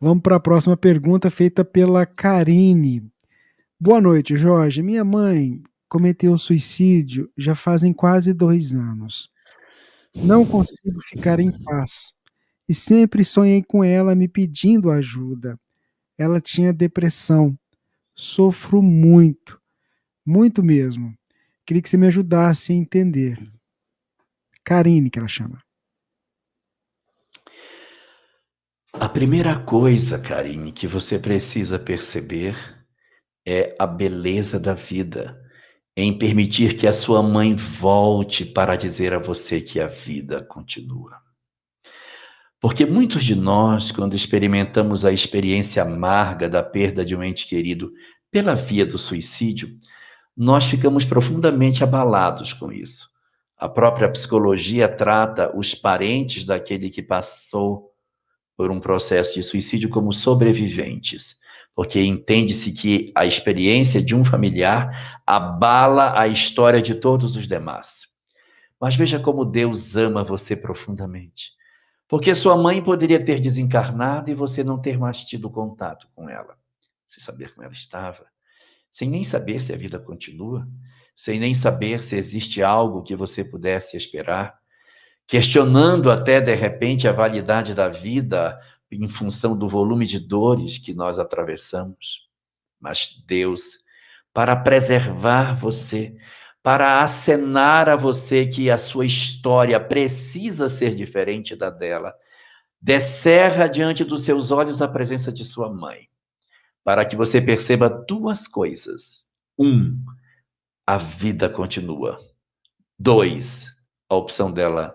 Vamos para a próxima pergunta, feita pela Karine. Boa noite, Jorge. Minha mãe cometeu suicídio já fazem quase 2 anos. Não consigo ficar em paz e sempre sonhei com ela me pedindo ajuda. Ela tinha depressão. Sofro muito, muito mesmo. Queria que você me ajudasse a entender. Karine, que ela chama. A primeira coisa, Karine, que você precisa perceber é a beleza da vida, em permitir que a sua mãe volte para dizer a você que a vida continua. Porque muitos de nós, quando experimentamos a experiência amarga da perda de um ente querido pela via do suicídio, nós ficamos profundamente abalados com isso. A própria psicologia trata os parentes daquele que passou por um processo de suicídio como sobreviventes, porque entende-se que a experiência de um familiar abala a história de todos os demais. Mas veja como Deus ama você profundamente. Porque sua mãe poderia ter desencarnado e você não ter mais tido contato com ela, sem saber como ela estava, sem nem saber se a vida continua, sem nem saber se existe algo que você pudesse esperar, questionando até, de repente, a validade da vida em função do volume de dores que nós atravessamos. Mas Deus, para preservar você, para acenar a você que a sua história precisa ser diferente da dela, descerra diante dos seus olhos a presença de sua mãe, para que você perceba duas coisas. 1, a vida continua. 2, a opção dela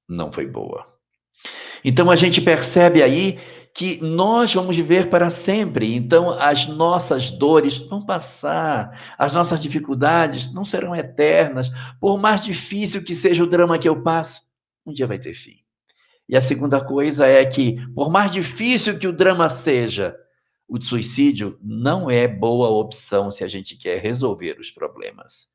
não foi boa. Então a gente percebe aí que nós vamos viver para sempre. Então as nossas dores vão passar, as nossas dificuldades não serão eternas. Por mais difícil que seja o drama que eu passo, um dia vai ter fim. E a segunda coisa é que, por mais difícil que o drama seja, o suicídio não é boa opção se a gente quer resolver os problemas.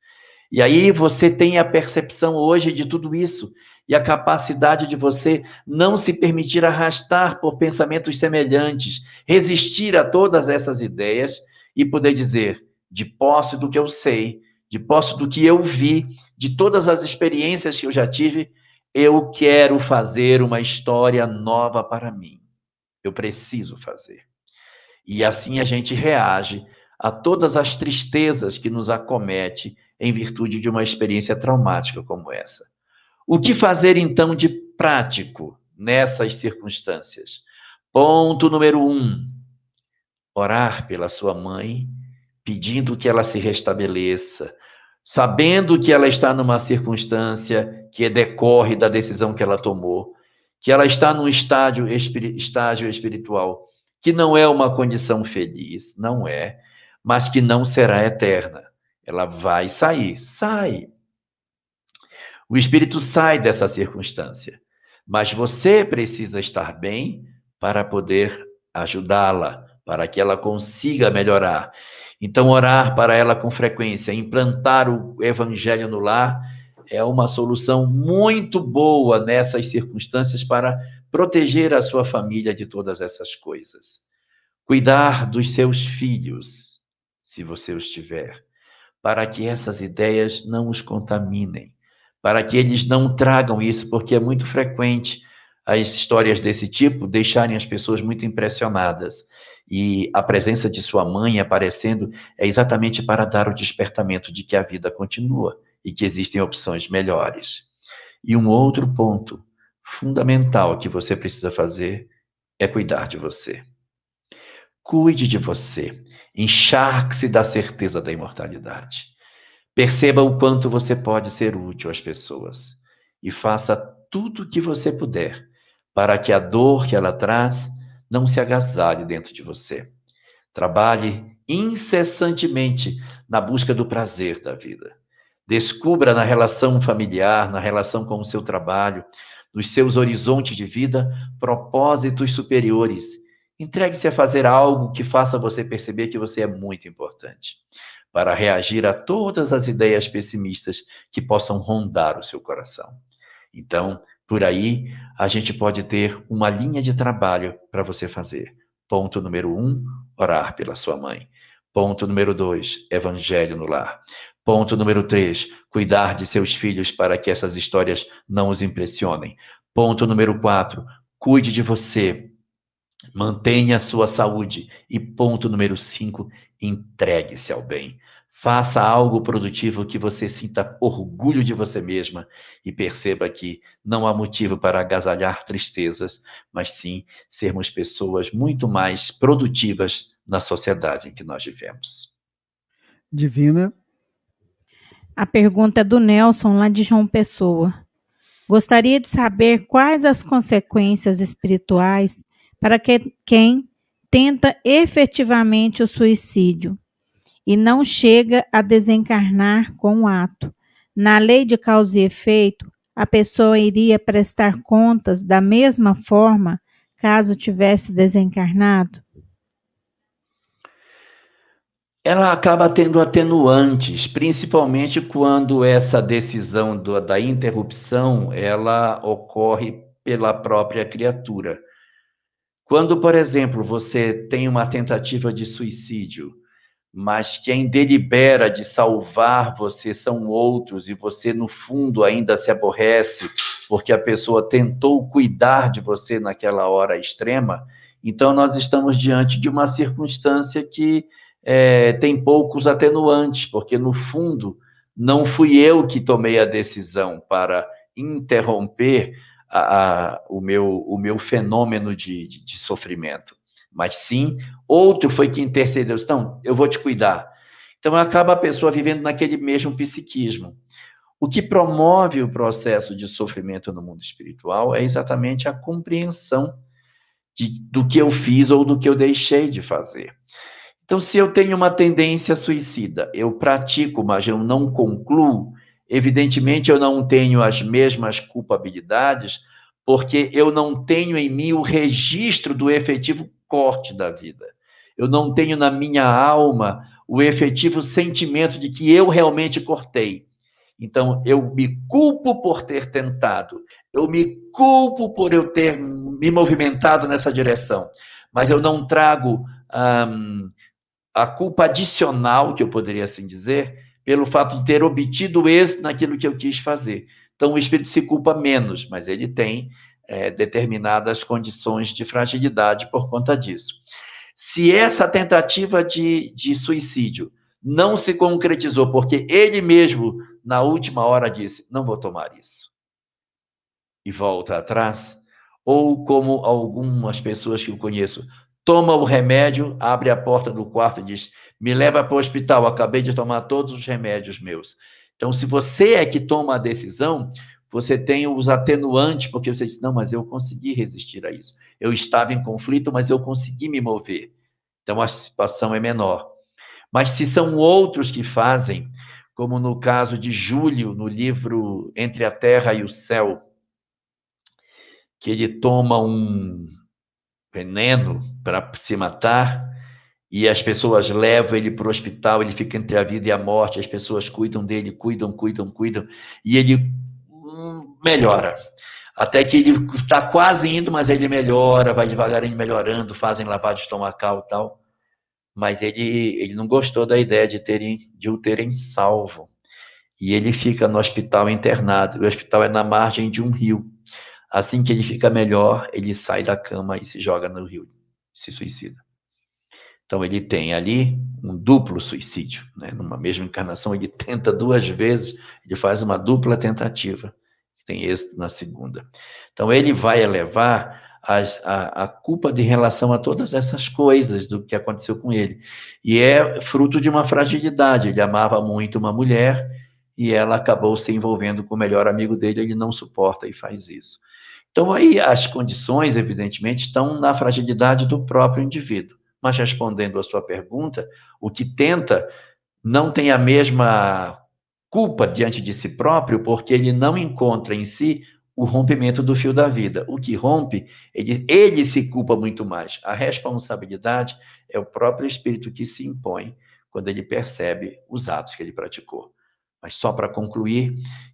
E aí você tem a percepção hoje de tudo isso e a capacidade de você não se permitir arrastar por pensamentos semelhantes, resistir a todas essas ideias e poder dizer, de posse do que eu sei, de posse do que eu vi, de todas as experiências que eu já tive, eu quero fazer uma história nova para mim. Eu preciso fazer. E assim a gente reage a todas as tristezas que nos acomete em virtude de uma experiência traumática como essa. O que fazer então de prático nessas circunstâncias? Ponto número 1, orar pela sua mãe, pedindo que ela se restabeleça, sabendo que ela está numa circunstância que decorre da decisão que ela tomou, que ela está num estágio espiritual que não é uma condição feliz, não é, mas que não será eterna. Ela vai sair, sai. O espírito sai dessa circunstância, mas você precisa estar bem para poder ajudá-la, para que ela consiga melhorar. Então, orar para ela com frequência, implantar o evangelho no lar, é uma solução muito boa nessas circunstâncias para proteger a sua família de todas essas coisas. Cuidar dos seus filhos, se você os tiver, para que essas ideias não os contaminem, para que eles não tragam isso, porque é muito frequente as histórias desse tipo deixarem as pessoas muito impressionadas. E a presença de sua mãe aparecendo é exatamente para dar o despertamento de que a vida continua e que existem opções melhores. E um outro ponto fundamental que você precisa fazer é cuidar de você. Cuide de você, encharque-se da certeza da imortalidade. Perceba o quanto você pode ser útil às pessoas e faça tudo o que você puder para que a dor que ela traz não se agasalhe dentro de você. Trabalhe incessantemente na busca do prazer da vida. Descubra na relação familiar, na relação com o seu trabalho, nos seus horizontes de vida, propósitos superiores. Entregue-se a fazer algo que faça você perceber que você é muito importante, para reagir a todas as ideias pessimistas que possam rondar o seu coração. Então, por aí, a gente pode ter uma linha de trabalho para você fazer. Ponto número 1, orar pela sua mãe. Ponto número 2, evangelho no lar. Ponto número 3, cuidar de seus filhos para que essas histórias não os impressionem. Ponto número 4, cuide de você. Mantenha a sua saúde. E ponto número 5, entregue-se ao bem. Faça algo produtivo que você sinta orgulho de você mesma e perceba que não há motivo para agasalhar tristezas, mas sim sermos pessoas muito mais produtivas na sociedade em que nós vivemos. Divina. A pergunta é do Nelson, lá de João Pessoa. Gostaria de saber quais as consequências espirituais para quem tenta efetivamente o suicídio e não chega a desencarnar com o ato. Na lei de causa e efeito, a pessoa iria prestar contas da mesma forma caso tivesse desencarnado? Ela acaba tendo atenuantes, principalmente quando essa decisão da interrupção, ela ocorre pela própria criatura. Quando, por exemplo, você tem uma tentativa de suicídio, mas quem delibera de salvar você são outros e você, no fundo, ainda se aborrece porque a pessoa tentou cuidar de você naquela hora extrema, então nós estamos diante de uma circunstância que tem poucos atenuantes, porque, no fundo, Não fui eu que tomei a decisão para interromper o meu fenômeno de sofrimento, mas sim, outro foi que intercedeu. Então, eu vou te cuidar. Então, acaba a pessoa vivendo naquele mesmo psiquismo. O que promove o processo de sofrimento no mundo espiritual é exatamente a compreensão do que eu fiz ou do que eu deixei de fazer. Então, se eu tenho uma tendência suicida, eu pratico, mas eu não concluo, evidentemente eu não tenho as mesmas culpabilidades, porque eu não tenho em mim o registro do efetivo corte da vida. Eu não tenho na minha alma o efetivo sentimento de que eu realmente cortei. Então, eu me culpo por ter tentado, eu me culpo por eu ter me movimentado nessa direção, mas eu não trago a culpa adicional, que eu poderia assim dizer, pelo fato de ter obtido êxito naquilo que eu quis fazer. Então, o espírito se culpa menos, mas ele tem determinadas condições de fragilidade por conta disso. Se essa tentativa de suicídio não se concretizou, porque ele mesmo, na última hora, disse: não vou tomar isso, e volta atrás, ou como algumas pessoas que eu conheço, toma o remédio, abre a porta do quarto e diz: me leva para o hospital, acabei de tomar todos os remédios meus. Então, se você é que toma a decisão, você tem os atenuantes, porque você diz: não, mas eu consegui resistir a isso. Eu estava em conflito, mas eu consegui me mover. Então, a situação é menor. Mas se são outros que fazem, como no caso de Júlio, no livro Entre a Terra e o Céu, que ele toma um veneno para se matar, e as pessoas levam ele para o hospital, ele fica entre a vida e a morte, as pessoas cuidam dele, cuidam, e ele melhora. Até que ele está quase indo, mas ele melhora, vai devagarinho melhorando, fazem lavagem estomacal e tal. Mas ele não gostou da ideia de o terem salvo. E ele fica no hospital internado. O hospital é na margem de um rio. Assim que ele fica melhor, ele sai da cama e se joga no rio, se suicida. Então, ele tem ali um duplo suicídio, né? Numa mesma encarnação, ele tenta 2 vezes, ele faz uma dupla tentativa, tem êxito na segunda. Então, ele vai elevar a culpa de relação a todas essas coisas do que aconteceu com ele. E é fruto de uma fragilidade. Ele amava muito uma mulher e ela acabou se envolvendo com o melhor amigo dele, ele não suporta e faz isso. Então, aí as condições, evidentemente, estão na fragilidade do próprio indivíduo. Mas, respondendo à sua pergunta, o que tenta não tem a mesma culpa diante de si próprio, porque ele não encontra em si o rompimento do fio da vida. O que rompe, ele se culpa muito mais. A responsabilidade é o próprio espírito que se impõe quando ele percebe os atos que ele praticou. Mas só para concluir,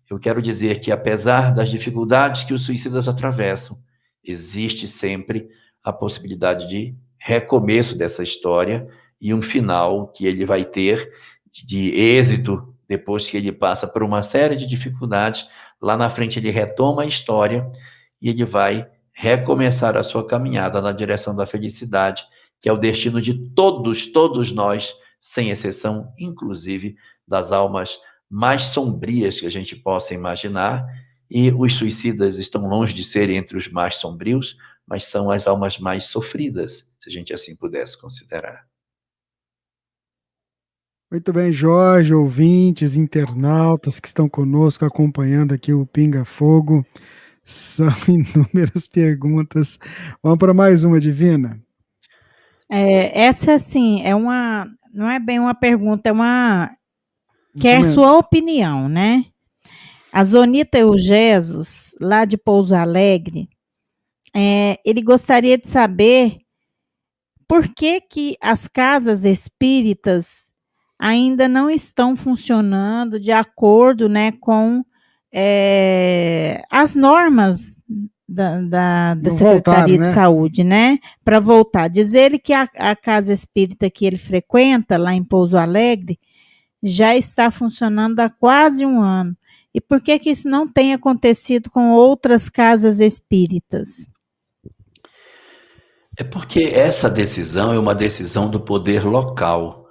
eu quero dizer que, apesar das dificuldades que os suicidas atravessam, existe sempre a possibilidade de recomeço dessa história e um final que ele vai ter de êxito depois que ele passa por uma série de dificuldades. Lá na frente ele retoma a história e ele vai recomeçar a sua caminhada na direção da felicidade, que é o destino de todos nós, sem exceção, inclusive das almas mais sombrias que a gente possa imaginar, e os suicidas estão longe de ser entre os mais sombrios, mas são as almas mais sofridas, se a gente assim pudesse considerar. Muito bem, Jorge, ouvintes, internautas que estão conosco acompanhando aqui o Pinga Fogo. São inúmeras perguntas. Vamos para mais uma, Divina? Essa, assim, não é bem uma pergunta, é uma... Quer sua opinião, né? A Zonita Eugesos, lá de Pouso Alegre, ele gostaria de saber por que as casas espíritas ainda não estão funcionando de acordo, né, com as normas da Secretaria de Saúde, né? Para voltar. Diz ele que a casa espírita que ele frequenta, lá em Pouso Alegre, já está funcionando há quase 1 ano. E por que isso não tem acontecido com outras casas espíritas? É porque essa decisão é uma decisão do poder local.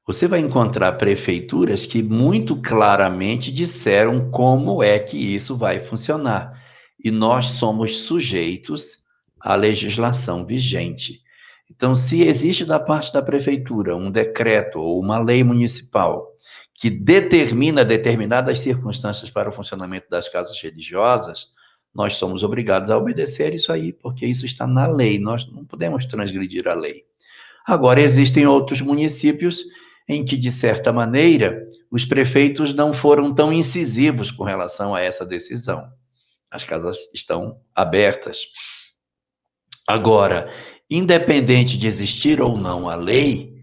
Você vai encontrar prefeituras que muito claramente disseram como é que isso vai funcionar. E nós somos sujeitos à legislação vigente. Então, se existe da parte da prefeitura um decreto ou uma lei municipal que determina determinadas circunstâncias para o funcionamento das casas religiosas, nós somos obrigados a obedecer isso aí, porque isso está na lei, nós não podemos transgredir a lei. Agora, existem outros municípios em que, de certa maneira, os prefeitos não foram tão incisivos com relação a essa decisão. As casas estão abertas. Agora, independente de existir ou não a lei,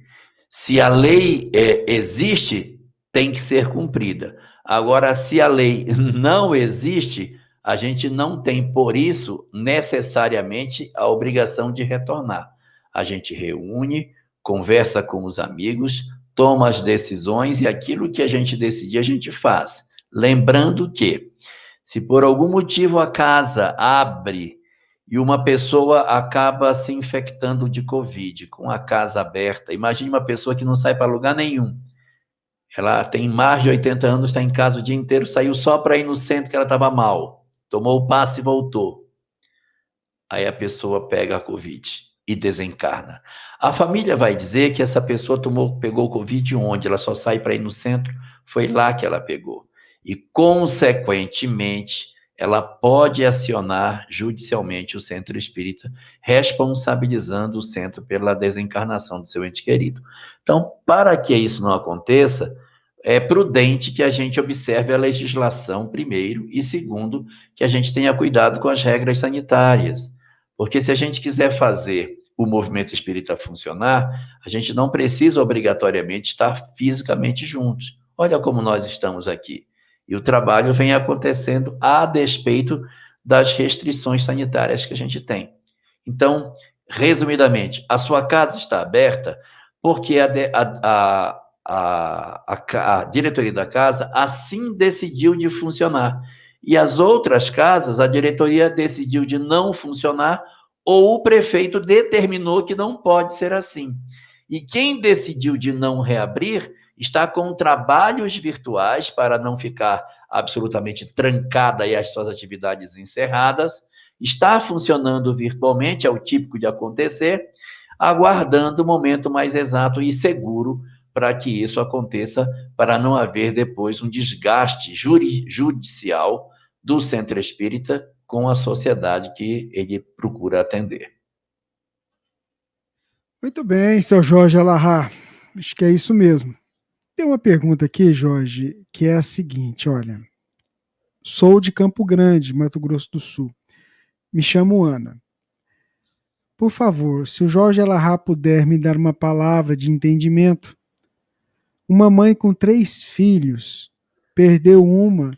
se a lei existe, tem que ser cumprida. Agora, se a lei não existe, a gente não tem, por isso, necessariamente a obrigação de retornar. A gente reúne, conversa com os amigos, toma as decisões e aquilo que a gente decidir, a gente faz. Lembrando que, se por algum motivo a casa abre e uma pessoa acaba se infectando de Covid com a casa aberta, imagine uma pessoa que não sai para lugar nenhum. Ela tem mais de 80 anos, está em casa o dia inteiro, saiu só para ir no centro que ela estava mal. Tomou o passe e voltou. Aí a pessoa pega a Covid e desencarna. A família vai dizer que essa pessoa pegou Covid onde? Ela só sai para ir no centro, foi lá que ela pegou. E, consequentemente, ela pode acionar judicialmente o centro espírita, responsabilizando o centro pela desencarnação do seu ente querido. Então, para que isso não aconteça, é prudente que a gente observe a legislação, primeiro, e segundo, que a gente tenha cuidado com as regras sanitárias. Porque se a gente quiser fazer o movimento espírita funcionar, a gente não precisa obrigatoriamente estar fisicamente juntos. Olha como nós estamos aqui. E o trabalho vem acontecendo a despeito das restrições sanitárias que a gente tem. Então, resumidamente, a sua casa está aberta porque a diretoria da casa assim decidiu de funcionar. E as outras casas, a diretoria decidiu de não funcionar ou o prefeito determinou que não pode ser assim. E quem decidiu de não reabrir está com trabalhos virtuais para não ficar absolutamente trancada e as suas atividades encerradas, está funcionando virtualmente, é o típico de acontecer, aguardando o momento mais exato e seguro para que isso aconteça, para não haver depois um desgaste judicial do centro espírita com a sociedade que ele procura atender. Muito bem, seu Jorge Alahá. Acho que é isso mesmo. Tem uma pergunta aqui, Jorge, que é a seguinte, olha. Sou de Campo Grande, Mato Grosso do Sul. Me chamo Ana. Por favor, se o Jorge Alahá puder me dar uma palavra de entendimento. Uma mãe com 3 filhos perdeu uma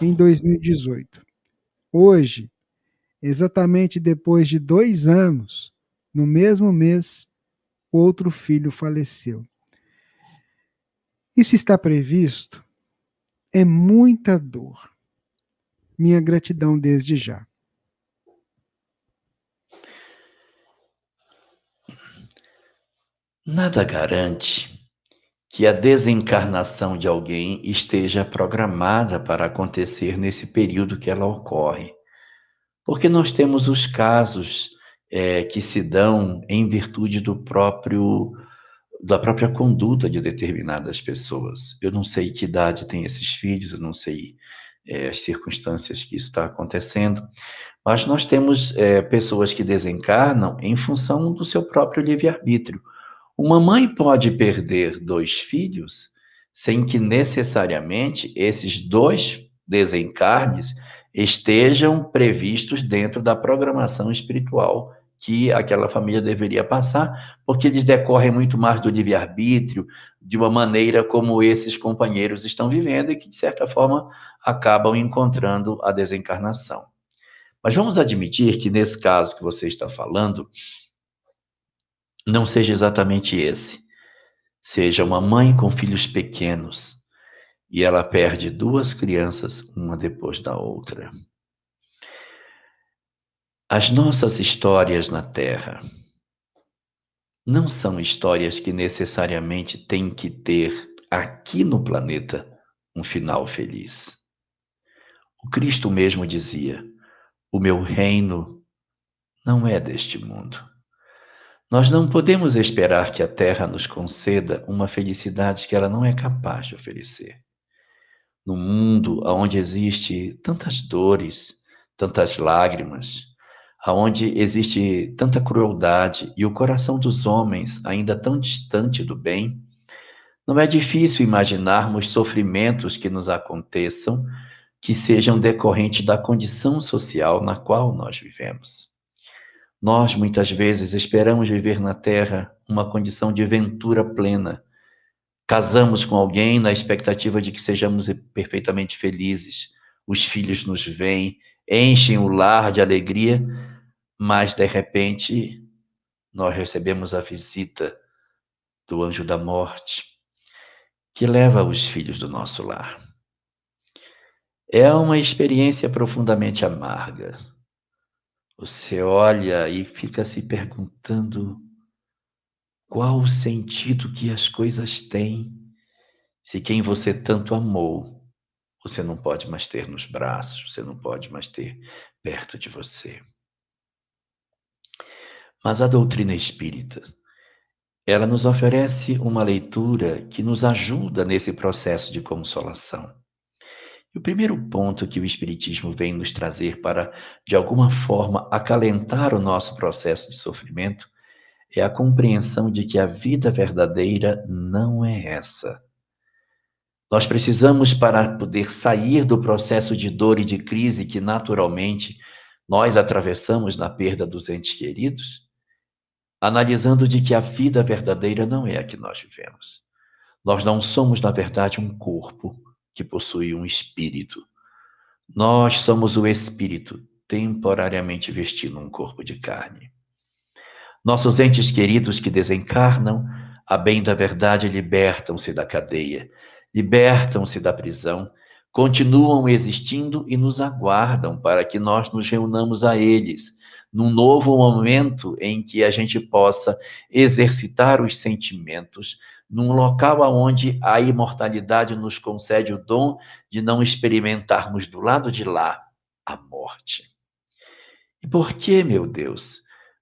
em 2018. Hoje, exatamente depois de 2 anos, no mesmo mês, outro filho faleceu. Isso está previsto? É muita dor. Minha gratidão desde já. Nada garante que a desencarnação de alguém esteja programada para acontecer nesse período que ela ocorre. Porque nós temos os casos que se dão em virtude da própria conduta de determinadas pessoas. Eu não sei que idade tem esses filhos, eu não sei as circunstâncias que isso está acontecendo, mas nós temos pessoas que desencarnam em função do seu próprio livre-arbítrio. Uma mãe pode perder 2 filhos sem que necessariamente esses 2 desencarnes estejam previstos dentro da programação espiritual que aquela família deveria passar, porque eles decorrem muito mais do livre-arbítrio, de uma maneira como esses companheiros estão vivendo e que, de certa forma, acabam encontrando a desencarnação. Mas vamos admitir que, nesse caso que você está falando, não seja exatamente esse. Seja uma mãe com filhos pequenos e ela perde 2 crianças, uma depois da outra. As nossas histórias na Terra não são histórias que necessariamente têm que ter aqui no planeta um final feliz. O Cristo mesmo dizia: o meu reino não é deste mundo. Nós não podemos esperar que a Terra nos conceda uma felicidade que ela não é capaz de oferecer. No mundo onde existe tantas dores, tantas lágrimas, aonde existe tanta crueldade e o coração dos homens ainda tão distante do bem, não é difícil imaginarmos sofrimentos que nos aconteçam que sejam decorrentes da condição social na qual nós vivemos. Nós, muitas vezes, esperamos viver na Terra uma condição de ventura plena. Casamos com alguém na expectativa de que sejamos perfeitamente felizes. Os filhos nos veem, enchem o lar de alegria, mas, de repente, nós recebemos a visita do anjo da morte, que leva os filhos do nosso lar. É uma experiência profundamente amarga. Você olha e fica se perguntando qual o sentido que as coisas têm se quem você tanto amou, você não pode mais ter nos braços, você não pode mais ter perto de você. Mas a doutrina espírita, ela nos oferece uma leitura que nos ajuda nesse processo de consolação. E o primeiro ponto que o Espiritismo vem nos trazer para, de alguma forma, acalentar o nosso processo de sofrimento é a compreensão de que a vida verdadeira não é essa. Nós precisamos, para poder sair do processo de dor e de crise que naturalmente nós atravessamos na perda dos entes queridos, analisando de que a vida verdadeira não é a que nós vivemos. Nós não somos, na verdade, um corpo que possui um espírito. Nós somos o espírito temporariamente vestindo um corpo de carne. Nossos entes queridos que desencarnam, a bem da verdade, libertam-se da cadeia, libertam-se da prisão, continuam existindo e nos aguardam para que nós nos reunamos a eles, num novo momento em que a gente possa exercitar os sentimentos, num local onde a imortalidade nos concede o dom de não experimentarmos do lado de lá a morte. E por que, meu Deus?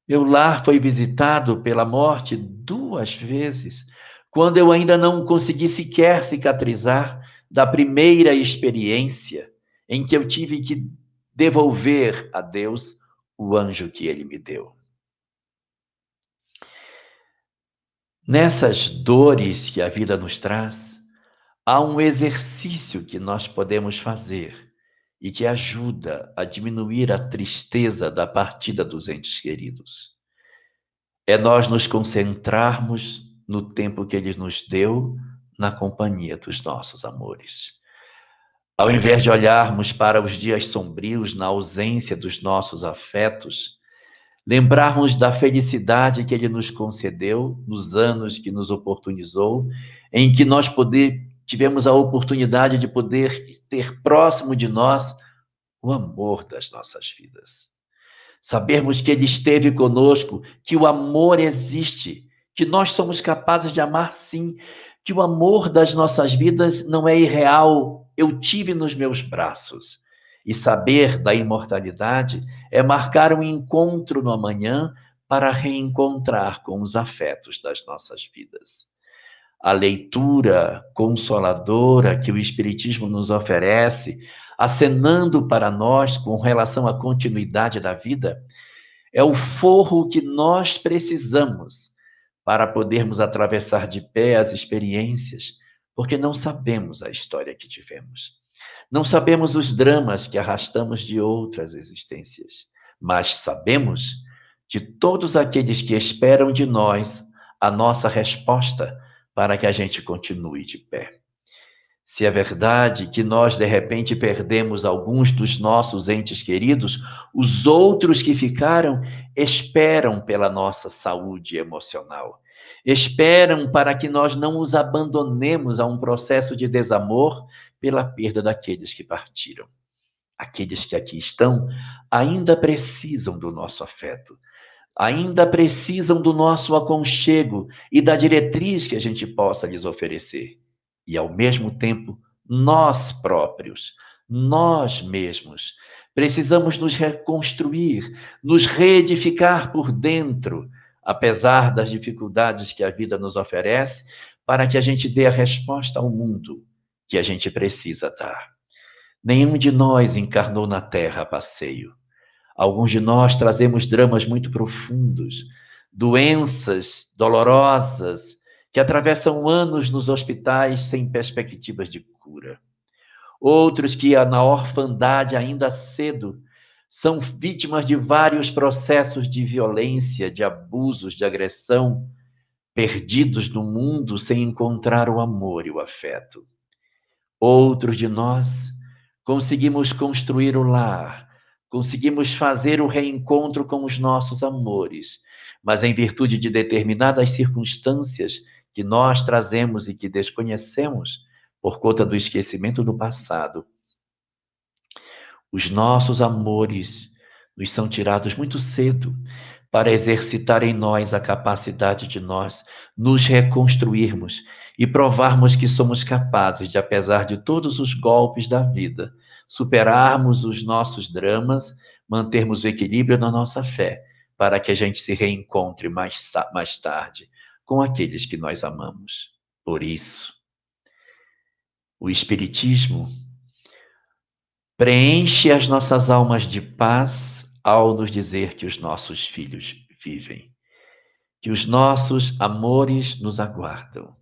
Meu lar foi visitado pela morte 2 vezes, quando eu ainda não consegui sequer cicatrizar da primeira experiência em que eu tive que devolver a Deus o anjo que ele me deu. Nessas dores que a vida nos traz, há um exercício que nós podemos fazer e que ajuda a diminuir a tristeza da partida dos entes queridos. É nós nos concentrarmos no tempo que ele nos deu na companhia dos nossos amores. Ao invés de olharmos para os dias sombrios na ausência dos nossos afetos, lembrarmos da felicidade que ele nos concedeu nos anos que nos oportunizou, em que nós tivemos a oportunidade de poder ter próximo de nós o amor das nossas vidas. Sabermos que ele esteve conosco, que o amor existe, que nós somos capazes de amar sim, que o amor das nossas vidas não é irreal, eu tive nos meus braços. E saber da imortalidade é marcar um encontro no amanhã para reencontrar com os afetos das nossas vidas. A leitura consoladora que o Espiritismo nos oferece, acenando para nós com relação à continuidade da vida, é o forro que nós precisamos para podermos atravessar de pé as experiências, porque não sabemos a história que tivemos. Não sabemos os dramas que arrastamos de outras existências, mas sabemos de todos aqueles que esperam de nós a nossa resposta para que a gente continue de pé. Se é verdade que nós, de repente, perdemos alguns dos nossos entes queridos, os outros que ficaram esperam pela nossa saúde emocional. Esperam para que nós não os abandonemos a um processo de desamor pela perda daqueles que partiram. Aqueles que aqui estão ainda precisam do nosso afeto. ainda precisam do nosso aconchego e da diretriz que a gente possa lhes oferecer. E, ao mesmo tempo, nós próprios, nós mesmos, precisamos nos reconstruir, nos reedificar por dentro, apesar das dificuldades que a vida nos oferece, para que a gente dê a resposta ao mundo que a gente precisa dar. Nenhum de nós encarnou na Terra a passeio. Alguns de nós trazemos dramas muito profundos, doenças dolorosas que atravessam anos nos hospitais sem perspectivas de cura. Outros que na orfandade ainda cedo são vítimas de vários processos de violência, de abusos, de agressão, perdidos no mundo sem encontrar o amor e o afeto. Outros de nós conseguimos construir o lar, conseguimos fazer o reencontro com os nossos amores, mas em virtude de determinadas circunstâncias que nós trazemos e que desconhecemos por conta do esquecimento do passado, os nossos amores nos são tirados muito cedo para exercitar em nós a capacidade de nós nos reconstruirmos e provarmos que somos capazes de, apesar de todos os golpes da vida, superarmos os nossos dramas, mantermos o equilíbrio na nossa fé, para que a gente se reencontre mais tarde com aqueles que nós amamos. Por isso, o Espiritismo preenche as nossas almas de paz ao nos dizer que os nossos filhos vivem, que os nossos amores nos aguardam,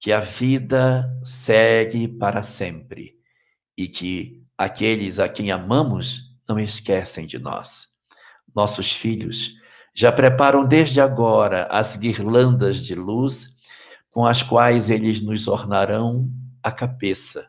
que a vida segue para sempre e que aqueles a quem amamos não esquecem de nós. Nossos filhos já preparam desde agora as guirlandas de luz com as quais eles nos ornarão a cabeça,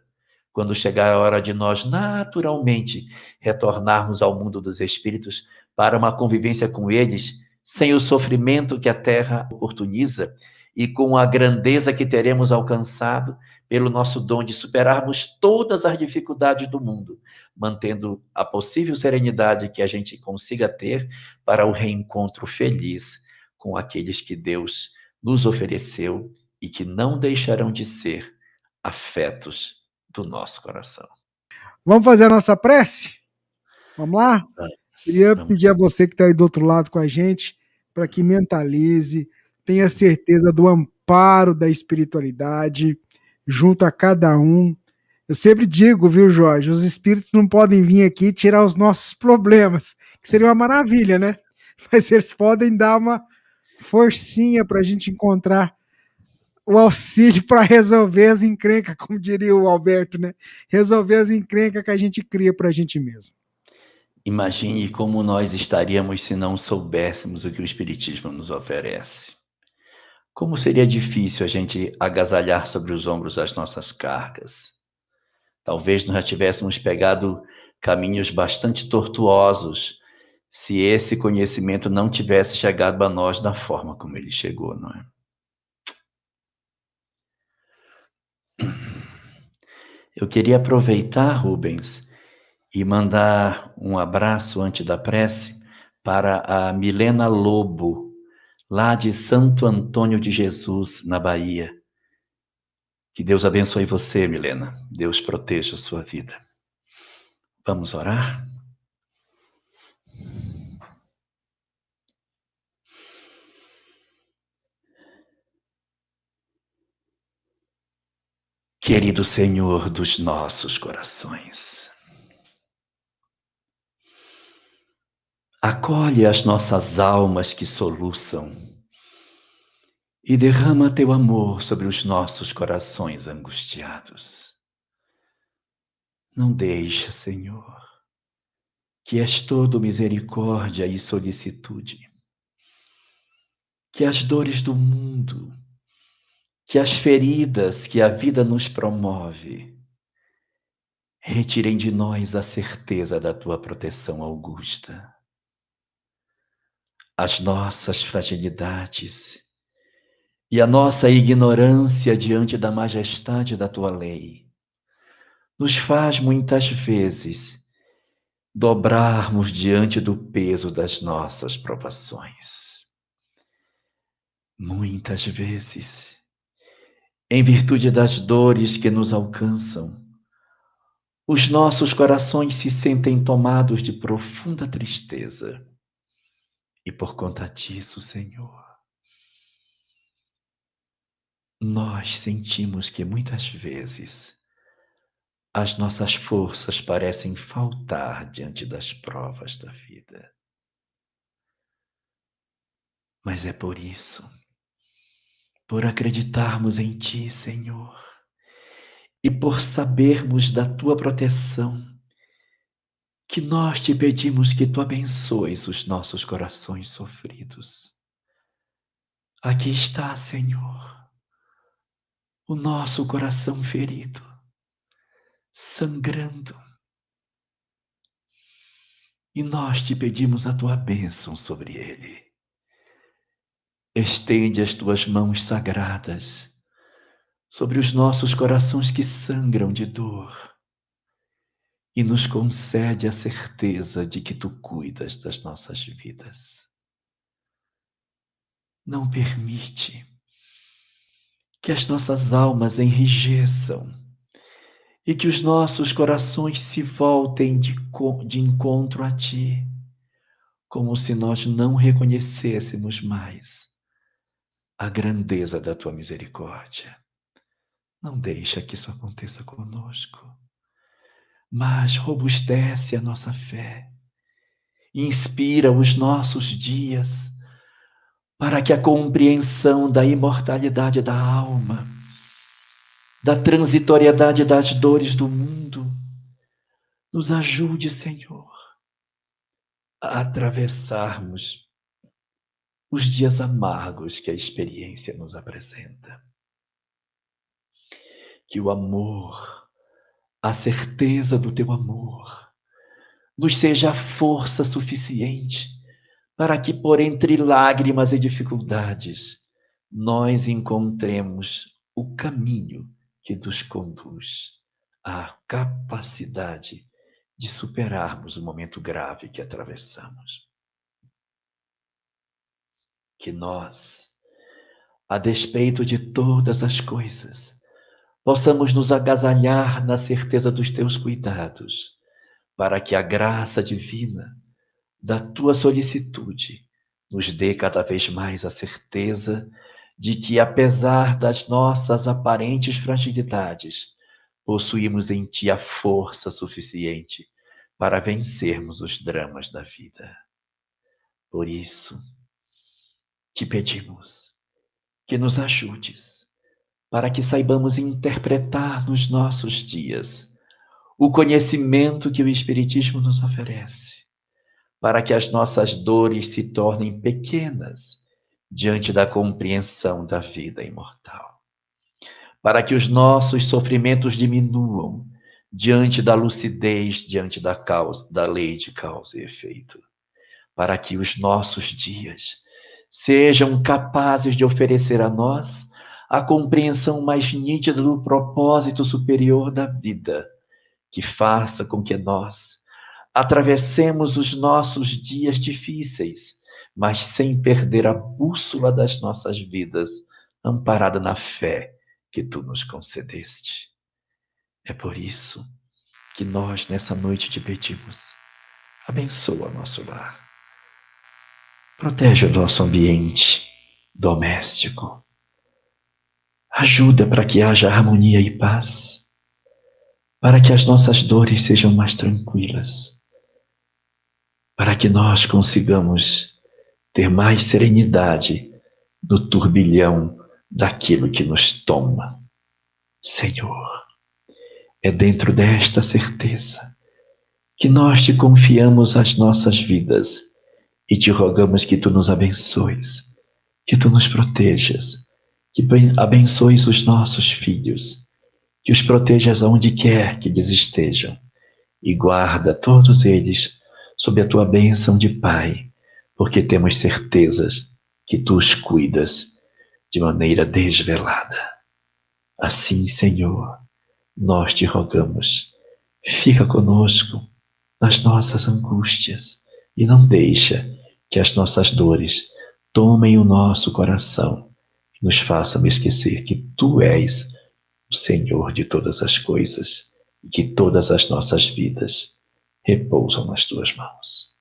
quando chegar a hora de nós naturalmente retornarmos ao mundo dos espíritos para uma convivência com eles, sem o sofrimento que a terra oportuniza e com a grandeza que teremos alcançado pelo nosso dom de superarmos todas as dificuldades do mundo, mantendo a possível serenidade que a gente consiga ter para o reencontro feliz com aqueles que Deus nos ofereceu e que não deixarão de ser afetos do nosso coração. Vamos fazer a nossa prece? Vamos lá? Queria pedir a você que está aí do outro lado com a gente, para que mentalize, tenha certeza do amparo da espiritualidade junto a cada um. Eu sempre digo, viu, Jorge, os espíritos não podem vir aqui tirar os nossos problemas, que seria uma maravilha, né? Mas eles podem dar uma forcinha para a gente encontrar o auxílio para resolver as encrencas, como diria o Alberto, né? Resolver as encrencas que a gente cria para a gente mesmo. Imagine como nós estaríamos se não soubéssemos o que o Espiritismo nos oferece. Como seria difícil a gente agasalhar sobre os ombros as nossas cargas. Talvez nós já tivéssemos pegado caminhos bastante tortuosos se esse conhecimento não tivesse chegado a nós da forma como ele chegou, não é? Eu queria aproveitar, Rubens, e mandar um abraço antes da prece para a Milena Lobo, lá de Santo Antônio de Jesus, na Bahia. Que Deus abençoe você, Milena. Deus proteja a sua vida. Vamos orar? Querido Senhor dos nossos corações, acolhe as nossas almas que soluçam e derrama teu amor sobre os nossos corações angustiados. Não deixa, Senhor, que és todo misericórdia e solicitude, que as dores do mundo, que as feridas que a vida nos promove, retirem de nós a certeza da tua proteção augusta. As nossas fragilidades e a nossa ignorância diante da majestade da tua lei nos faz muitas vezes dobrarmos diante do peso das nossas provações. Muitas vezes, em virtude das dores que nos alcançam, os nossos corações se sentem tomados de profunda tristeza. E por conta disso, Senhor, nós sentimos que muitas vezes as nossas forças parecem faltar diante das provas da vida. Mas é por isso, por acreditarmos em Ti, Senhor, e por sabermos da Tua proteção, que nós Te pedimos que Tu abençoes os nossos corações sofridos. Aqui está, Senhor, o nosso coração ferido, sangrando. E nós Te pedimos a Tua bênção sobre ele. Estende as Tuas mãos sagradas sobre os nossos corações que sangram de dor e nos concede a certeza de que Tu cuidas das nossas vidas. Não permite que as nossas almas enrijeçam e que os nossos corações se voltem de encontro a Ti, como se nós não reconhecêssemos mais a grandeza da Tua misericórdia. Não deixa que isso aconteça conosco, mas robustece a nossa fé, inspira os nossos dias para que a compreensão da imortalidade da alma, da transitoriedade das dores do mundo, nos ajude, Senhor, a atravessarmos os dias amargos que a experiência nos apresenta. Que o amor, a certeza do Teu amor, nos seja a força suficiente para que, por entre lágrimas e dificuldades, nós encontremos o caminho que nos conduz à capacidade de superarmos o momento grave que atravessamos. Que nós, a despeito de todas as coisas, possamos nos agasalhar na certeza dos Teus cuidados, para que a graça divina da Tua solicitude nos dê cada vez mais a certeza de que, apesar das nossas aparentes fragilidades, possuímos em Ti a força suficiente para vencermos os dramas da vida. Por isso, Te pedimos que nos ajudes para que saibamos interpretar nos nossos dias o conhecimento que o Espiritismo nos oferece, para que as nossas dores se tornem pequenas diante da compreensão da vida imortal, para que os nossos sofrimentos diminuam diante da lucidez, diante da causa, da lei de causa e efeito, para que os nossos dias sejam capazes de oferecer a nós a compreensão mais nítida do propósito superior da vida, que faça com que nós atravessemos os nossos dias difíceis, mas sem perder a bússola das nossas vidas, amparada na fé que Tu nos concedeste. É por isso que nós, nessa noite, Te pedimos: abençoa nosso lar, protege o nosso ambiente doméstico, ajuda para que haja harmonia e paz, para que as nossas dores sejam mais tranquilas, para que nós consigamos ter mais serenidade no turbilhão daquilo que nos toma. Senhor, é dentro desta certeza que nós Te confiamos as nossas vidas e Te rogamos que Tu nos abençoes, que Tu nos protejas, que abençoes os nossos filhos, que os protejas aonde quer que eles estejam e guarda todos eles sob a Tua bênção de Pai, porque temos certezas que Tu os cuidas de maneira desvelada. Assim, Senhor, nós Te rogamos, fica conosco nas nossas angústias e não deixa que as nossas dores tomem o nosso coração e nos façam esquecer que Tu és o Senhor de todas as coisas e que todas as nossas vidas repousam nas Tuas mãos.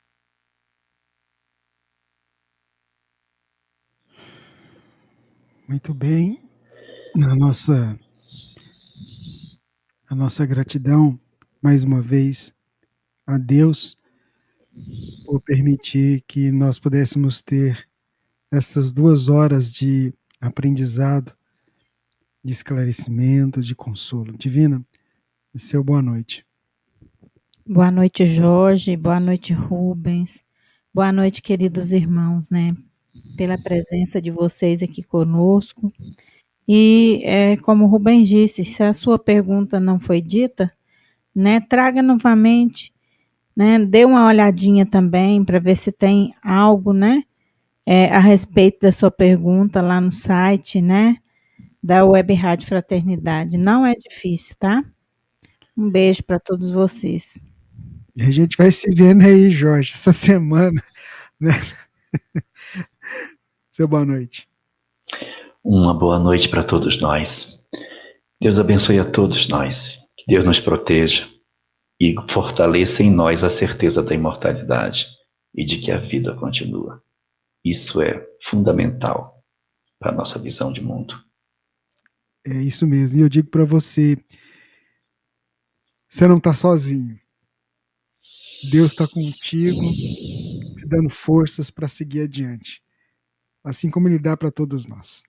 Muito bem. A nossa gratidão, mais uma vez, a Deus por permitir que nós pudéssemos ter essas 2 horas de aprendizado, de esclarecimento, de consolo. Divina, seu boa noite. Boa noite, Jorge. Boa noite, Rubens. Boa noite, queridos irmãos, né? Pela presença de vocês aqui conosco. E, como o Rubens disse, se a sua pergunta não foi dita, né, traga novamente, né? Dê uma olhadinha também para ver se tem algo, né, a respeito da sua pergunta lá no site, né, da Web Rádio Fraternidade. Não é difícil, tá? Um beijo para todos vocês. E a gente vai se vendo aí, Jorge, essa semana, né? Seu boa noite. Uma boa noite para todos nós. Deus abençoe a todos nós. Que Deus nos proteja e fortaleça em nós a certeza da imortalidade e de que a vida continua. Isso é fundamental para a nossa visão de mundo. É isso mesmo. E eu digo para você, você não está sozinho. Deus está contigo, te dando forças para seguir adiante. Assim como Ele dá para todos nós.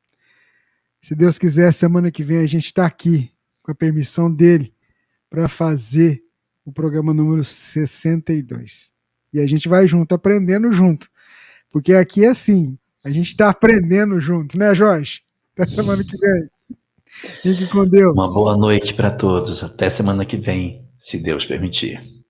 Se Deus quiser, semana que vem a gente está aqui, com a permissão dEle, para fazer o programa número 62. E a gente vai junto, aprendendo junto. Porque aqui é assim, a gente está aprendendo junto, né, Jorge? Até semana que vem. Fique com Deus. Uma boa noite para todos. Até semana que vem, se Deus permitir.